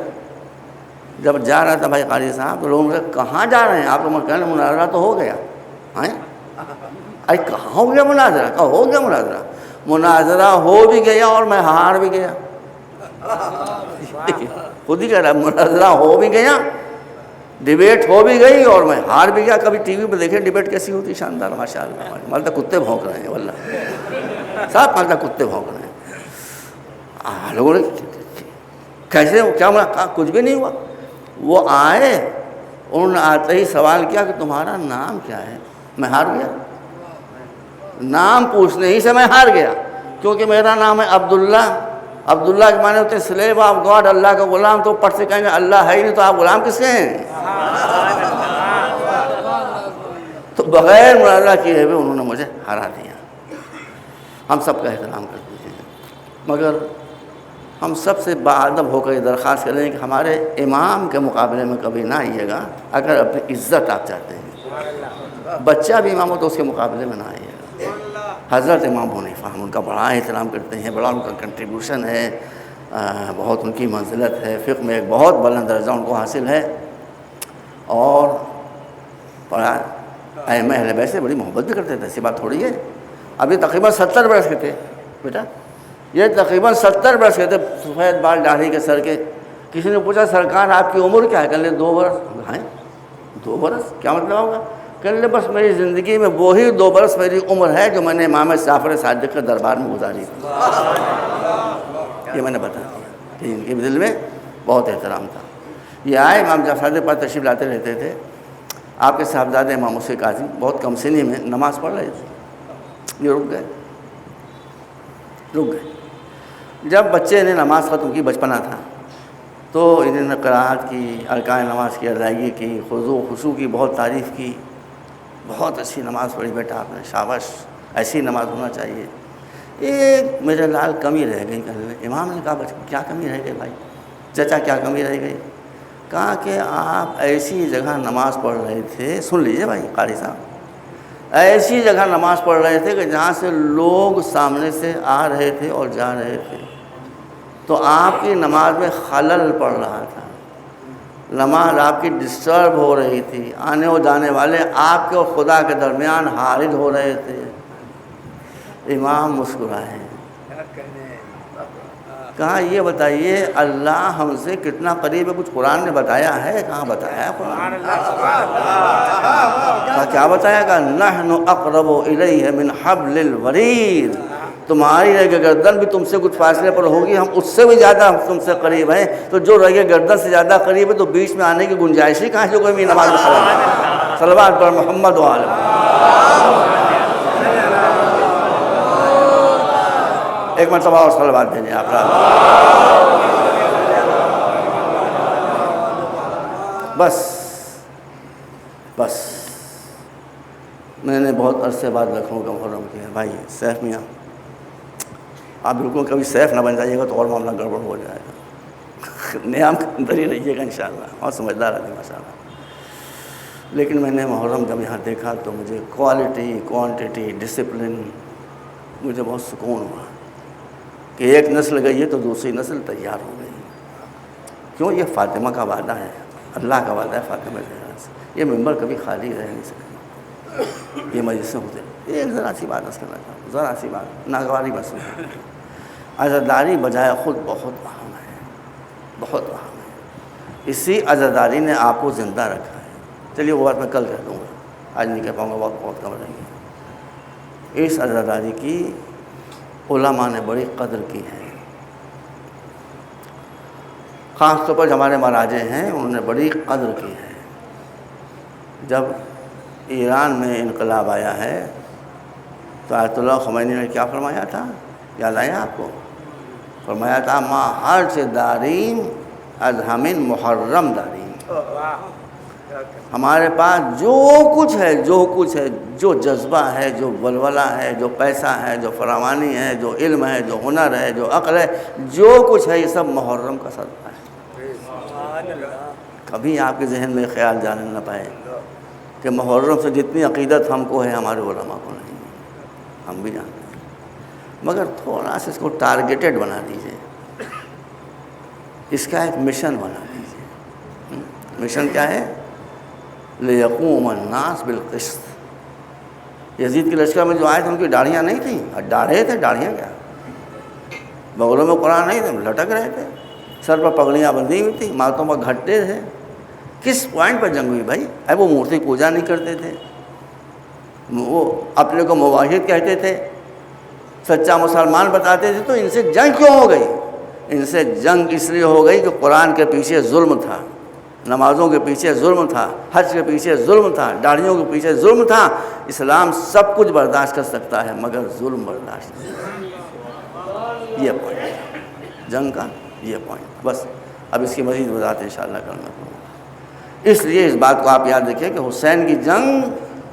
Speaker 1: جب جا رہا تھا بھائی قاری صاحب، تو لوگوں نے کہا کہاں جا رہے ہیں آپ لوگ؟ کہنے مناظرہ تو ہو گیا۔ ارے کہاں ہو گیا مناظرہ؟ کہا ہو گیا مناظرہ، مناظرہ ہو بھی گیا اور میں ہار بھی گیا۔ خود ہی کہہ رہا مناظرہ ہو بھی گیا، ڈیبیٹ ہو بھی گئی اور میں ہار بھی گیا۔ کبھی ٹی وی پہ دیکھیں ڈیبیٹ کیسی ہوتی، شاندار، ماشاء اللہ، مالتا کتے بھونک رہے ہیں، واللہ صاحب مالتا کتے بھونک رہے ہیں۔ لوگوں نے کیسے کیا کہا کچھ بھی نہیں ہوا۔ وہ آئے، انہوں نے آتے ہی سوال کیا کہ تمہارا نام کیا ہے؟ میں ہار گیا، نام پوچھنے ہی سے میں ہار گیا، کیونکہ میرا نام ہے عبداللہ۔ عبداللہ کے معنی ہوتے ہیں سلیو آف گاڈ، اللہ کا غلام۔ تو پڑھ سے کہیں گے اللہ ہے ہی نہیں تو آپ غلام کس کے ہیں؟ تو بغیر مناظرہ کیے ہوئے انہوں نے مجھے ہرا دیا۔ ہم سب کا احترام کرتے ہیں، مگر ہم سب سے باادب ہو کر یہ درخواست کریں کہ ہمارے امام کے مقابلے میں کبھی نہ آئیے گا۔ اگر اپنی عزت آپ چاہتے ہیں، بچہ بھی امام ہو تو اس کے مقابلے میں نہ آئیے گا۔ حضرت امام ابو حنیفہ ہم ان کا بڑا احترام کرتے ہیں، بڑا ان کا کنٹریبیوشن ہے، بہت ان کی منزلت ہے، فقہ میں ایک بہت بلند درجہ ان کو حاصل ہے، اور بڑا ائمہ اہل بیت سے بڑی محبت بھی کرتے تھے، ایسی بات تھوڑی ہے۔ اب یہ تقریباً 70 برس کے تھے بیٹا، یہ تقریباً 70 برس کے تھے، سفید بال داڑھی کے سر کے۔ کسی نے پوچھا سرکار آپ کی عمر کیا ہے؟ کہنے لگے 2 برس۔ ہیں 2 برس کیا مطلب ہوگا؟ کہنے لگے بس میری زندگی میں وہی 2 برس میری عمر ہے جو میں نے امام جعفر صادق کے دربار میں گزاری تھی۔ یہ میں نے بتا دیا کہ ان کے دل میں بہت احترام تھا۔ یہ آئے امام جعفر صادق پر تشریف لاتے رہتے تھے۔ آپ کے صاحبزادے امام موسیٰ کاظم بہت کم سنی میں نماز پڑھ رہے تھے، یہ رک گئے۔ جب بچے نے نماز ختم کی، بچپنا تھا، تو انہوں نے قرأت کی، ارکان نماز کی ادائیگی کی، خضوع و خشوع کی بہت تعریف کی۔ بہت اچھی نماز پڑھی بیٹا آپ نے، شاباش، ایسی نماز ہونا چاہیے۔ ایک میرے لال کمی رہ گئی. امام نے کہا بچہ کیا کمی رہ گئی بھائی, چچا کیا کمی رہ گئی؟ کہا کہ آپ ایسی جگہ نماز پڑھ رہے تھے, سن لیجئے بھائی قاری صاحب, ایسی جگہ نماز پڑھ رہے تھے کہ جہاں سے لوگ سامنے سے آ رہے تھے اور جا رہے تھے, تو آپ کی نماز میں خلل پڑ رہا تھا, نماز آپ کی ڈسٹرب ہو رہی تھی, آنے و جانے والے آپ کے اور خدا کے درمیان حائل ہو رہے تھے. امام مسکرائے, کہا یہ بتائیے اللہ ہم سے کتنا قریب ہے؟ کچھ قرآن نے بتایا ہے؟ کہاں بتایا ہے قرآن؟ کہا کیا بتایا؟ کہا نحن اقرب الیہ من حبل الورید, تمہاری رگ گردن بھی تم سے کچھ فاصلے پر ہوگی, ہم اس سے بھی زیادہ تم سے قریب ہیں. تو جو رگ گردن سے زیادہ قریب ہے تو بیچ میں آنے کی گنجائش ہی کہاں ہے جو کوئی نماز میں کھڑا ہے؟ صلوات پر محمد و آل محمد. ایک مرتبہ اور صلوات بھیجیں آپ. بس میں نے بہت عرصے بعد لکھنؤ کا محرم کیا ہے بھائی. سیف میاں آپ بالکل کبھی سیف نہ بن جائیے گا تو اور معاملہ گڑبڑ ہو جائے گا. نیام کے اندر ہی رہیے گا انشاءاللہ, اور سمجھدار آدمی ماشاء اللہ. لیکن میں نے محرم جب یہاں دیکھا تو مجھے کوالٹی, کوانٹٹی, ڈسپلن, مجھے بہت سکون ہوا کہ ایک نسل گئی ہے تو دوسری نسل تیار ہو گئی. کیوں؟ یہ فاطمہ کا وعدہ ہے, اللہ کا وعدہ ہے فاطمہ زہرا سے. یہ ممبر کبھی خالی رہ نہیں سکتا, یہ مجلسیں ہوتے. ایک ذرا سی بات اس کرنا چاہتا ہوں, ذرا سی بات ناگواری بس ہے. عزاداری بجائے خود بہت اہم ہے, بہت اہم ہے. اسی عزاداری نے آپ کو زندہ رکھا ہے. چلیے وہ بات میں کل کہہ دوں گا, آج نہیں کہہ پاؤں گا, وقت بہت کم رہیں گے. اس عزاداری کی علماء نے بڑی قدر کی ہے, خاص طور پر جو ہمارے مراجع ہیں انہوں نے بڑی قدر کی ہے. جب ایران میں انقلاب آیا ہے تو آیت اللہ خمینی نے کیا فرمایا تھا؟ یاد آیا آپ کو؟ فرمایا تھا ما حرچ داریم از ہمین محرم داریم. ہمارے پاس جو کچھ ہے, جو جذبہ ہے, جو ولولہ ہے, جو پیسہ ہے, جو فراوانی ہے, جو علم ہے, جو ہنر ہے, جو عقل ہے, جو کچھ ہے, یہ سب محرم کا صدقہ ہے. کبھی آپ کے ذہن میں خیال جانے نہ پائے کہ محرم سے جتنی عقیدت ہم کو ہے ہمارے علماء کو نہیں ہے. ہم بھی جانتے ہیں, مگر تھوڑا سا اس کو ٹارگیٹڈ بنا دیجئے, اس کا ایک مشن بنا دیجئے. مشن کیا ہے؟ لِيَقُومَ النَّاسُ بِالْقِسْطِ. یزید کے لشکر میں جو آئے تھے ان کی داڑھیاں نہیں تھیں, داڑھے تھے, داڑھیاں کیا, بغلوں میں قرآن نہیں تھے, لٹک رہے تھے, سر پر پگڑیاں بندھی ہوئی تھیں, ماتھوں پر گھٹے تھے. کس پوائنٹ پر جنگ ہوئی بھائی؟ وہ مورتی پوجا نہیں کرتے تھے, وہ اپنے کو موحد کہتے تھے, سچا مسلمان بتاتے تھے. تو ان سے جنگ کیوں ہو گئی؟ ان سے جنگ اس لیے ہو گئی کہ قرآن کے پیچھے ظلم تھا, نمازوں کے پیچھے ظلم تھا, حج کے پیچھے ظلم تھا, داڑھیوں کے پیچھے ظلم تھا. اسلام سب کچھ برداشت کر سکتا ہے مگر ظلم برداشت نہیں. یہ پوائنٹ جنگ کا, یہ پوائنٹ. بس اب اس کی مزید وضاحت انشاءاللہ کرنا پڑوں گا. اس لیے اس بات کو آپ یاد رکھیں کہ حسین کی جنگ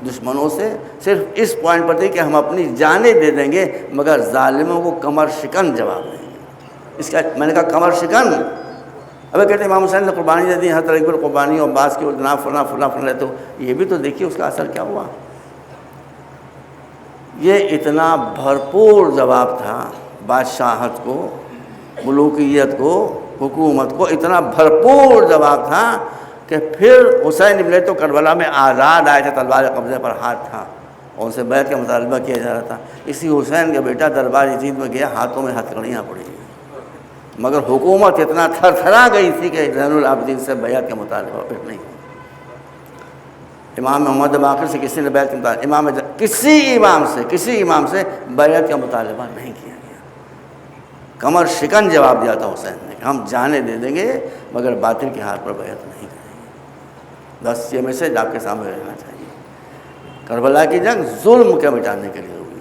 Speaker 1: دشمنوں سے صرف اس پوائنٹ پر تھی کہ ہم اپنی جانیں دے دیں گے مگر ظالموں کو کمر شکن جواب دیں گے. اس کا میں نے کہا کمر شکن. اب کہتے ہیں امام حسین نے قربانی دے دی, ہر طرح کی قربانی اور بعض کی جناب فلاں, تو یہ بھی تو دیکھیے اس کا اثر کیا ہوا. یہ اتنا بھرپور جواب تھا بادشاہت کو, ملوکیت کو, حکومت کو, اتنا بھرپور جواب تھا کہ پھر حسین ابن تو کربلا میں آزاد آئے تھے, تلوار قبضے پر ہاتھ تھا, اور ان سے بیعت کا مطالبہ کیا جا رہا تھا. اسی حسین کا بیٹا دربار یزید میں گیا, ہاتھوں میں ہتھکڑیاں پڑی, مگر حکومت اتنا تھر تھرا گئی تھی کہ زین العابدین سے بیعت کا مطالبہ پھر نہیں. امام محمد باقر سے کسی نے بیعت کا مطالبہ, کسی امام سے بیعت کا مطالبہ نہیں کیا گیا. کمر شکن جواب دیا تھا حسین نے کہ ہم جانے دے دیں گے مگر باطل کے ہاتھ پر بیعت نہیں کریں گے. بس یہ میسج آپ کے سامنے رہنا چاہیے. کربلا کی جنگ ظلم کے مٹانے کے لیے ہوئی.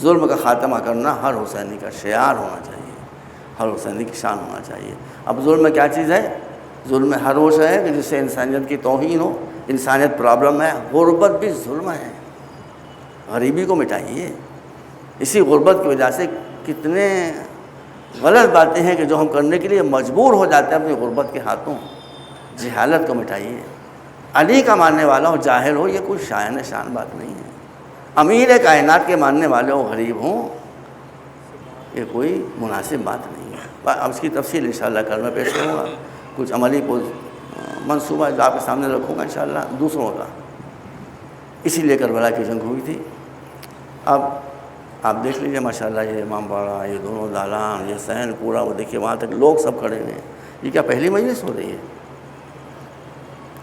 Speaker 1: ظلم کا خاتمہ کرنا ہر حسینی کا شعار ہونا چاہیے, ہر حسینی کی شان ہونا چاہیے. اب ظلم میں کیا چیز ہے؟ ظلم میں ہر وہ شے ہے کہ جس سے انسانیت کی توہین ہو, انسانیت پرابلم ہے. غربت بھی ظلم ہے, غریبی کو مٹائیے. اسی غربت کی وجہ سے کتنے غلط باتیں ہیں کہ جو ہم کرنے کے لیے مجبور ہو جاتے ہیں اپنی غربت کے ہاتھوں۔ جہالت کو مٹائیے۔ علی کا ماننے والا ہو جاہل ہو یہ کوئی شایان شان بات نہیں ہے۔ امیر کائنات کے ماننے والے ہوں غریب ہوں یہ کوئی مناسب بات نہیں ہے۔ اب اس کی تفصیل انشاءاللہ کل میں پیش کروں گا، کچھ عملی منصوبہ جو آپ کے سامنے رکھوں گا انشاءاللہ دوسروں کا۔ اسی لیے کربلا کی جنگ ہوئی تھی۔ اب آپ دیکھ لیجیے ماشاءاللہ یہ امام باڑہ، یہ دونوں دالان، یہ صحن پورا، وہ دیکھیے وہاں تک لوگ سب کھڑے ہیں۔ یہ کیا پہلی مجلس ہو رہی ہے؟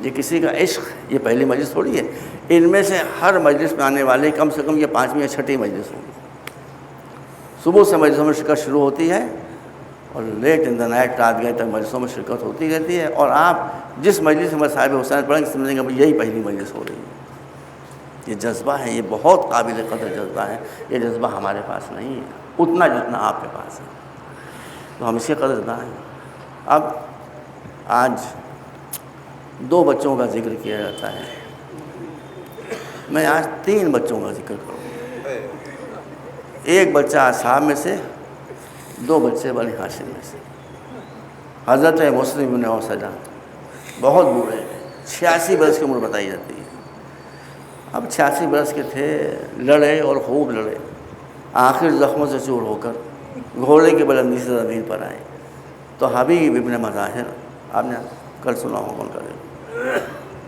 Speaker 1: یہ کسی کا عشق، یہ پہلی مجلس تھوڑی ہے۔ ان میں سے ہر مجلس میں آنے والے کم سے کم یہ 5ویں یا 6ٹھی مجلس ہوگی۔ صبح سے مجلسوں میں شرکت شروع ہوتی ہے اور لیٹ ان دا نائٹ، رات گئے تک مجلسوں میں شرکت ہوتی رہتی ہے، اور آپ جس مجلس میں صاحب حسین پڑھیں گے سمجھیں گے یہی پہلی مجلس ہو رہی ہے۔ یہ جذبہ ہے، یہ بہت قابل قدر جذبہ ہے۔ یہ جذبہ ہمارے پاس نہیں ہے اتنا جتنا آپ کے پاس ہے، تو ہم اس کے قدرداں ہیں۔ اب آج 2 بچوں کا ذکر کیا جاتا ہے، میں آج 3 بچوں کا ذکر کروں گا۔ ایک بچہ اصحاب میں سے، 2 بچے بنی ہاشم میں سے۔ حضرت مسلم بن اوسجہ بہت بوڑھے ہیں، 86 برس کی عمر بتائی جاتی ہے۔ اب 86 برس کے تھے، لڑے اور خوب لڑے، آخر زخموں سے چور ہو کر گھوڑے کی بلندی سے زمین پر آئے تو حبیب ابن مظاہر، آپ نے کل سنا ہوگا ان کا ذکر،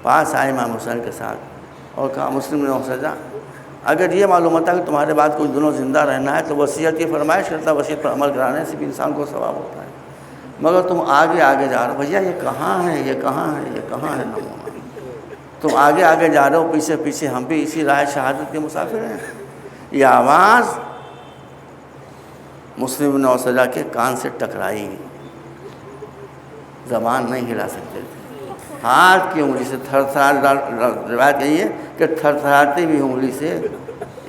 Speaker 1: پاس آئے امام حسین کے ساتھ اور کہا مسلم بن اوسجہ اگر یہ معلومات ہے کہ تمہارے بعد کچھ دنوں زندہ رہنا ہے تو وصیت کی فرمائش کرتا، وصیت پر عمل کرانے سے بھی انسان کو ثواب ہوتا ہے، مگر تم آگے آگے جا رہے ہو۔ بھیا یہ کہاں ہے، یہ کہاں ہے، یہ کہاں ہے نمونہ؟ تم آگے آگے جا رہے ہو، پیچھے پیچھے ہم بھی اسی راہ شہادت کے مسافر ہیں۔ یہ آواز مسلم بن اوسجہ کے کان سے ٹکرائی، زبان نہیں ہلا سکتے تھے، ہاتھ کی انگلی سے روایت یہی ہے کہ تھر تھراتی ہوئی انگلی سے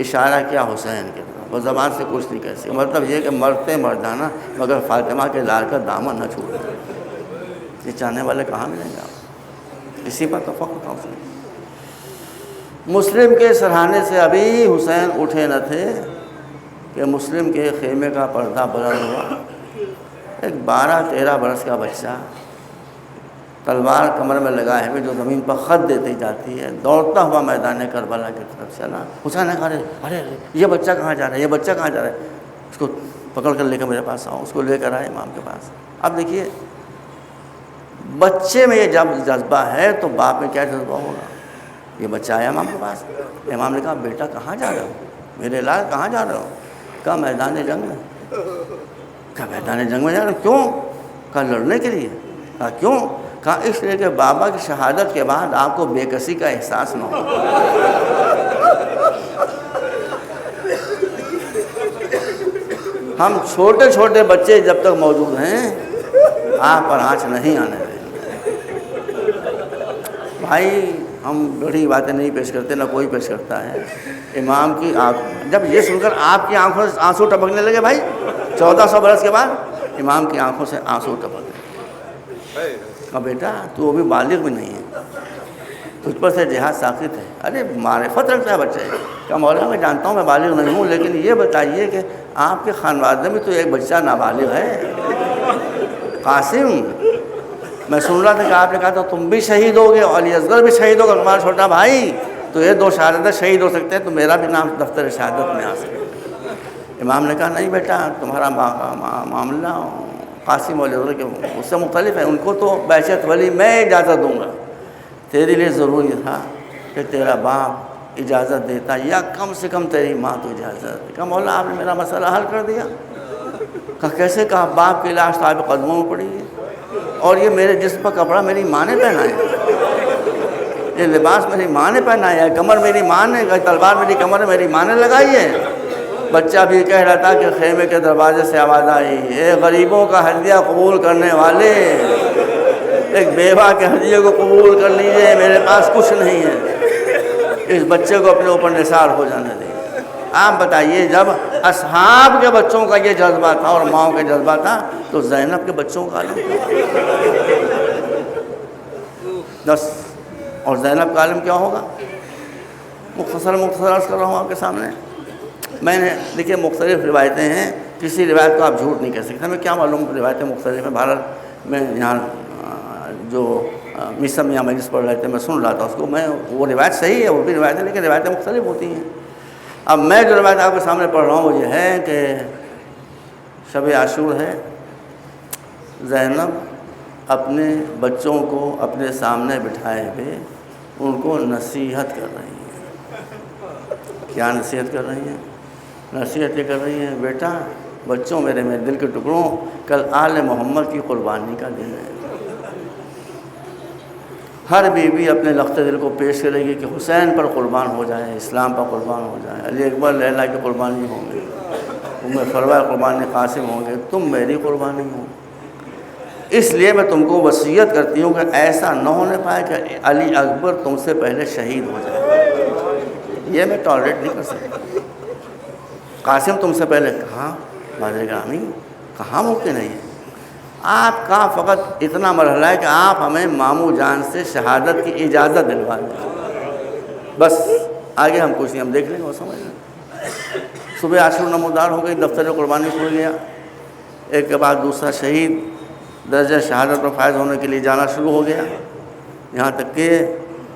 Speaker 1: اشارہ کیا حسین کے طرف، وہ زبان سے کچھ نہیں کہہ سکے۔ مطلب یہ کہ مرتے مر جانا مگر فاطمہ کے لال کا دامن نہ چھوڑنا۔ یہ چاہنے والے کہاں ملیں گے آپ؟ اسی پر تو فخر کا حسین۔ مسلم کے سرہانے سے ابھی حسین اٹھے نہ تھے کہ مسلم کے خیمے کا پردہ بلند ہوا۔ ایک 12-13 برس کا بچہ تلوار کمر میں لگائے ہوئے جو زمین پر خط دیتی جاتی ہے، دوڑتا ہوا میدان کربلا کی طرف چلا۔ حسین نے کہا ارے یہ بچہ کہاں جا رہا ہے، یہ بچہ کہاں جا رہا ہے؟ اس کو پکڑ کر لے کر میرے پاس آؤ۔ اس کو لے کر آئے امام کے پاس۔ اب دیکھیے بچے میں یہ جب جذبہ ہے تو باپ میں کیا جذبہ ہوگا؟ یہ بچہ آیا امام کے پاس، امام نے کہا بیٹا کہاں جا رہے ہو، میرے لال کہاں جا رہے ہو؟ کہا میدان جنگ میں۔ کہا میدان جنگ میں جا رہے ہو، کیوں؟ کہا لڑنے کے لیے۔ کہا کیوں؟ کہا اس لیے کہ بابا کی شہادت کے بعد آپ کو بے کسی کا احساس نہ ہو۔ ہم چھوٹے چھوٹے بچے جب تک موجود ہیں آپ پر آنچ نہیں آنے دیں۔ بھائی ہم بڑی باتیں نہیں پیش کرتے، نہ کوئی پیش کرتا ہے۔ امام کی آنکھ جب یہ سن کر آپ کی آنکھوں سے آنسو ٹپکنے لگے، بھائی 1400 برس کے بعد امام کی آنکھوں سے آنسو ٹپکنے، کہا بیٹا تو ابھی بالغ بھی نہیں ہے، تجھ پر سے جہاد ساقط ہے۔ ارے معرفت رکھتا ہے بچے۔ کہا مولانا میں جانتا ہوں میں بالغ نہیں ہوں، لیکن یہ بتائیے کہ آپ کے خانوادے میں تو ایک بچہ نابالغ ہے، قاسم۔ میں سن رہا تھا کہ آپ نے کہا تھا تم بھی شہید ہوگے اور علی اصغر بھی شہید ہوگا، تمہارا چھوٹا بھائی، تو یہ 2 شہادتیں شہید ہو سکتے ہیں، تو میرا بھی نام دفتر شہادت میں آ سکتا ہے۔ امام نے کہا نہیں بیٹا تمہارا معاملہ قاسم علی اصغر کے اس سے مختلف ہے، ان کو تو بہشت ولی میں اجازت دوں گا، تیرے لیے ضروری تھا کہ تیرا باپ اجازت دیتا یا کم سے کم تیری ماں تو اجازت دیتی۔ کہا مولا آپ نے میرا مسئلہ حل کر دیا۔ کہا کیسے؟ کہا باپ کی لاش صاحب قدموں میں پڑی ہے اور یہ میرے جسم پر کپڑا میری ماں نے پہنایا ہے، یہ لباس میری ماں نے پہنایا ہے، کمر میری ماں نے، تلوار میری کمر میں میری ماں نے لگائی ہے۔ بچہ بھی کہہ رہا تھا کہ خیمے کے دروازے سے آواز آئی، اے غریبوں کا ہدیہ قبول کرنے والے، ایک بیوہ کے ہدیے کو قبول کر لیجیے، میرے پاس کچھ نہیں ہے۔ اس بچے کو اپنے اوپر نثار ہو جانے دیں۔ آپ بتائیے جب اصحاب کے بچوں کا یہ جذبہ تھا اور ماؤں کا جذبہ تھا تو زینب کے بچوں کا عالم بس، اور زینب کا عالم کیا ہوگا؟ مختصر عرض کر رہا ہوں آپ کے سامنے۔ میں نے دیکھیے مختلف روایتیں ہیں، کسی روایت کو آپ جھوٹ نہیں کہہ سکتے، ہمیں کیا معلوم روایتیں مختلف ہیں۔ بہرحال میں یہاں جو مصر میں یہاں مجلس پڑھ رہے تھے میں سن رہا تھا اس کو، میں وہ روایت صحیح ہے، وہ بھی روایت ہے، لیکن روایتیں مختلف ہوتی ہیں۔ اب میں جو روایت آپ کے سامنے پڑھ رہا ہوں وہ یہ ہے کہ شب عاشور ہے، زینب اپنے بچوں کو اپنے سامنے بٹھائے ہوئے ان کو نصیحت کر رہی ہیں۔ کیا نصیحت کر رہی ہیں؟ نصیحت یہ کر رہی ہیں، بیٹا بچوں میرے دل کے ٹکڑوں، کل آل محمد کی قربانی کا دن ہے۔ ہر بیوی اپنے لخت دل کو پیش کرے گی کہ حسین پر قربان ہو جائے، اسلام پر قربان ہو جائے، علی اکبر لیلا کی قربانی ہوں گے، فروا قربان قاسم ہوں گے، تم میری قربانی ہو۔ اس لیے میں تم کو وصیت کرتی ہوں کہ ایسا نہ ہونے پائے کہ علی اکبر تم سے پہلے شہید ہو جائے، یہ میں ٹالریٹ نہیں کر سکتا۔ قاسم تم سے پہلے، کہاں بادر گرامی، کہاں ممکن ہے یہ؟ آپ کا فقط اتنا مرحلہ ہے کہ آپ ہمیں ماموں جان سے شہادت کی اجازت دلوا دیں، بس آگے ہم کچھ نہیں، ہم دیکھ لیں گے، وہ سمجھ لیں۔ صبح عاشور نمودار ہو گئی، دفتر قربانی کھل گیا، ایک کے بعد دوسرا شہید درجہ شہادت پر فائز ہونے کے لیے جانا شروع ہو گیا، یہاں تک کہ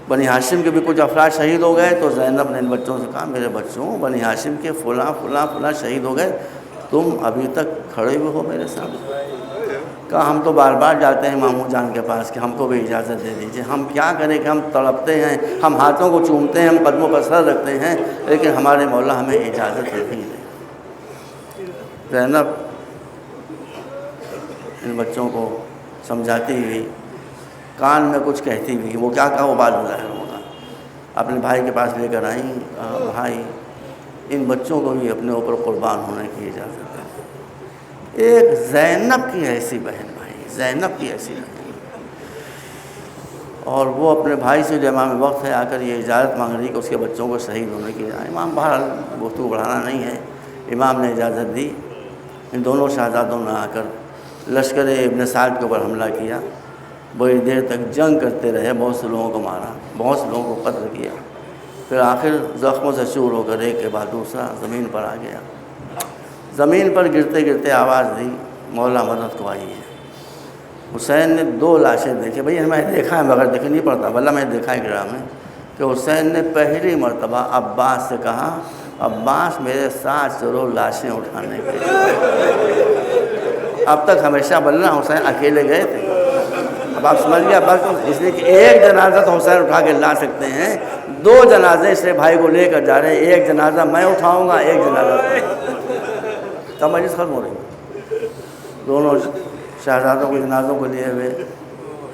Speaker 1: بنی ہاشم کے بھی کچھ افراد شہید ہو گئے۔ تو زینب نے ان بچوں سے کہا، میرے بچوں، بنی ہاشم کے فلاں فلاں فلاں شہید ہو گئے، تم ابھی تک کھڑے ہوئے ہو میرے سامنے؟ کہا ہم تو بار بار جاتے ہیں ماموں جان کے پاس کہ ہم کو بھی اجازت دے دیجیے، ہم کیا کریں کہ ہم تڑپتے ہیں، ہم ہاتھوں کو چومتے ہیں، ہم قدموں پر سر رکھتے ہیں، لیکن ہمارے مولا ہمیں اجازت نہیں دے۔ زینب ان بچوں کو سمجھاتی ہوئی، کان میں کچھ کہتی ہوئی، وہ کیا کہا وہ بعد میں ظاہر ہوگا، اپنے بھائی کے پاس لے کر آئیں، کہا بھائی ان بچوں کو بھی اپنے اوپر قربان ہونے کی اجازت ہے۔ ایک زینب کی ایسی بہن، بھائی زینب کی ایسی بہن، اور وہ اپنے بھائی سے جو امام وقت ہے آ کر یہ اجازت مانگ رہی کہ اس کے بچوں کو شہید ہونے کی اجازت۔ امام بہرحال گفتگو بڑھانا نہیں ہے، امام نے اجازت دی۔ ان دونوں شہزادوں نے آ کر لشکر ابن سعد کے اوپر حملہ کیا، بڑی دیر تک جنگ کرتے رہے، بہت سے لوگوں کو مارا، بہت سے لوگوں کو قتل کیا، پھر آخر زخموں سے چور ہو کر ایک کے بعد دوسرا زمین پر آ گیا۔ زمین پر گرتے گرتے آواز دی، مولا مدد کو آئی ہے۔ حسین نے 2 لاشیں دیکھی، بھئی میں دیکھا ہے مگر دیکھ نہیں پڑتا، بلّہ میں دیکھا ہے گراہ میں، کہ حسین نے پہلی مرتبہ عباس سے کہا، عباس میرے ساتھ چلو لاشیں اٹھانے کے لیے۔ اب تک ہمیشہ بلّہ حسین اکیلے گئے تھے، اب آپ سمجھ گئے عباس کو، اس لیے کہ ایک جنازہ تو حسین اٹھا کے لا سکتے ہیں، 2 جنازے اس لیے بھائی کو لے کر جا رہے ہیں، ایک جنازہ میں اٹھاؤں گا، ایک جنازہ تب مجلس ختم ہو رہی ہے۔ دونوں شہزادوں کو جنازوں کو لیے ہوئے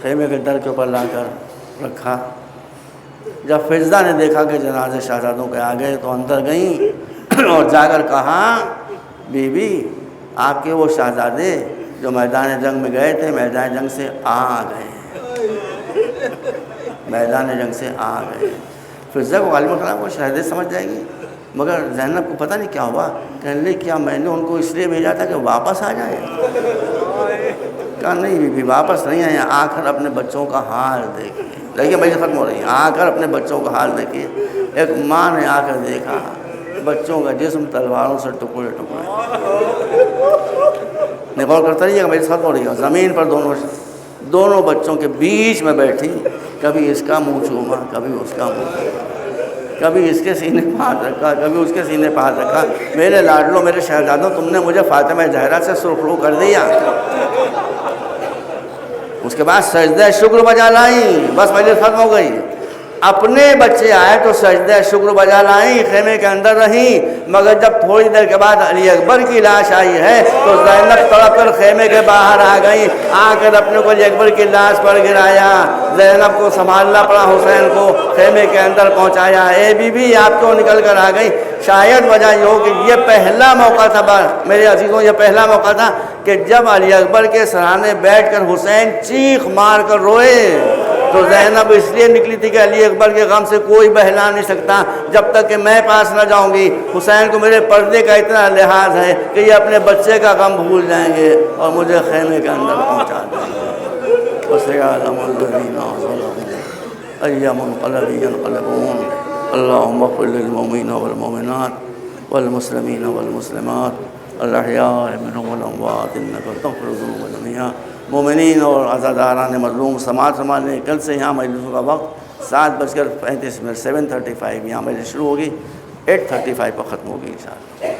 Speaker 1: خیمے کے در کے اوپر لا کر رکھا۔ جب فضہ نے دیکھا کہ جنازے شہزادوں کے آ گئے تو اندر گئیں اور جا کر کہا، بی بی آپ کے وہ شہزادے جو میدان جنگ میں گئے تھے میدان جنگ سے آ گئے، میدان جنگ سے آ گئے۔ فضہ کو غالب خلا وہ شہزادے سمجھ جائے گی، مگر زینب کو پتہ نہیں کیا ہوا، کہنے لگی کیا میں نے ان کو اس لیے بھیجا تھا کہ واپس آ جائیں؟ کہا نہیں بی بی واپس نہیں آئے، آ کر اپنے بچوں کا حال دیکھیے، دیکھیے بھائی ختم ہو رہی ہے، آ کر اپنے بچوں کا حال دیکھیے۔ ایک ماں نے آ کر دیکھا بچوں کا جسم تلواروں سے ٹکڑے ٹکڑے، غور کرتا رہیے گا، میری ختم ہو رہی ہے۔ زمین پر دونوں بچوں کے بیچ میں بیٹھی، کبھی اس کا منہ چوما، کبھی اس کا منہ چوما، کبھی اس کے سینے پہ ہاتھ رکھا، کبھی اس کے سینے پہ ہاتھ رکھا۔ میرے لاڈلوں میرے شہزادوں، تم نے مجھے فاطمہ زہرا سے سرخرو کر دیا۔ اس کے بعد سجدہ شکر بجا لائیں، بس مجلس ختم ہو گئی۔ اپنے بچے آئے تو سجدہ شکر بجا لائیں، خیمے کے اندر رہیں، مگر جب تھوڑی دیر کے بعد علی اکبر کی لاش آئی ہے تو زینب تڑپ کر خیمے کے باہر آ گئیں، آ کر اپنے کو علی اکبر کی لاش پر گرایا۔ زینب کو سنبھالنا پڑا، حسین کو خیمے کے اندر پہنچایا۔ اے بی بی آپ کیوں نکل کر آ گئی؟ شاید وجہ یہ ہو کہ یہ پہلا موقع تھا میرے عزیزوں، یہ پہلا موقع تھا کہ جب علی اکبر کے سرانے بیٹھ کر حسین چیخ مار کر روئے تو زینب اس لیے نکلی تھی کہ علی اکبر کے غم سے کوئی بہلا نہیں سکتا جب تک کہ میں پاس نہ جاؤں گی۔ حسین کو میرے پردے کا اتنا لحاظ ہے کہ یہ اپنے بچے کا غم بھول جائیں گے اور مجھے خیمے کے اندر پہنچا دیں گے۔ وَسَيَعْلَمُ الَّذِينَ ظَلَمُوا أَيَّ مُنقَلَبٍ يَنقَلِبُونَ اللهم اغفر للمؤمنين والمؤمنات والمسلمین والمسلمات الاحیاء منهم والاموات انک تغفر الذنوب جميعا۔ مومنین اور عزاداران مظلوم سماعت فرمانے، کل سے یہاں مجلسوں کا وقت 7:35 7:35 یہاں مجلس شروع ہوگی، 8:35 پر ختم ہوگی انشاءاللہ۔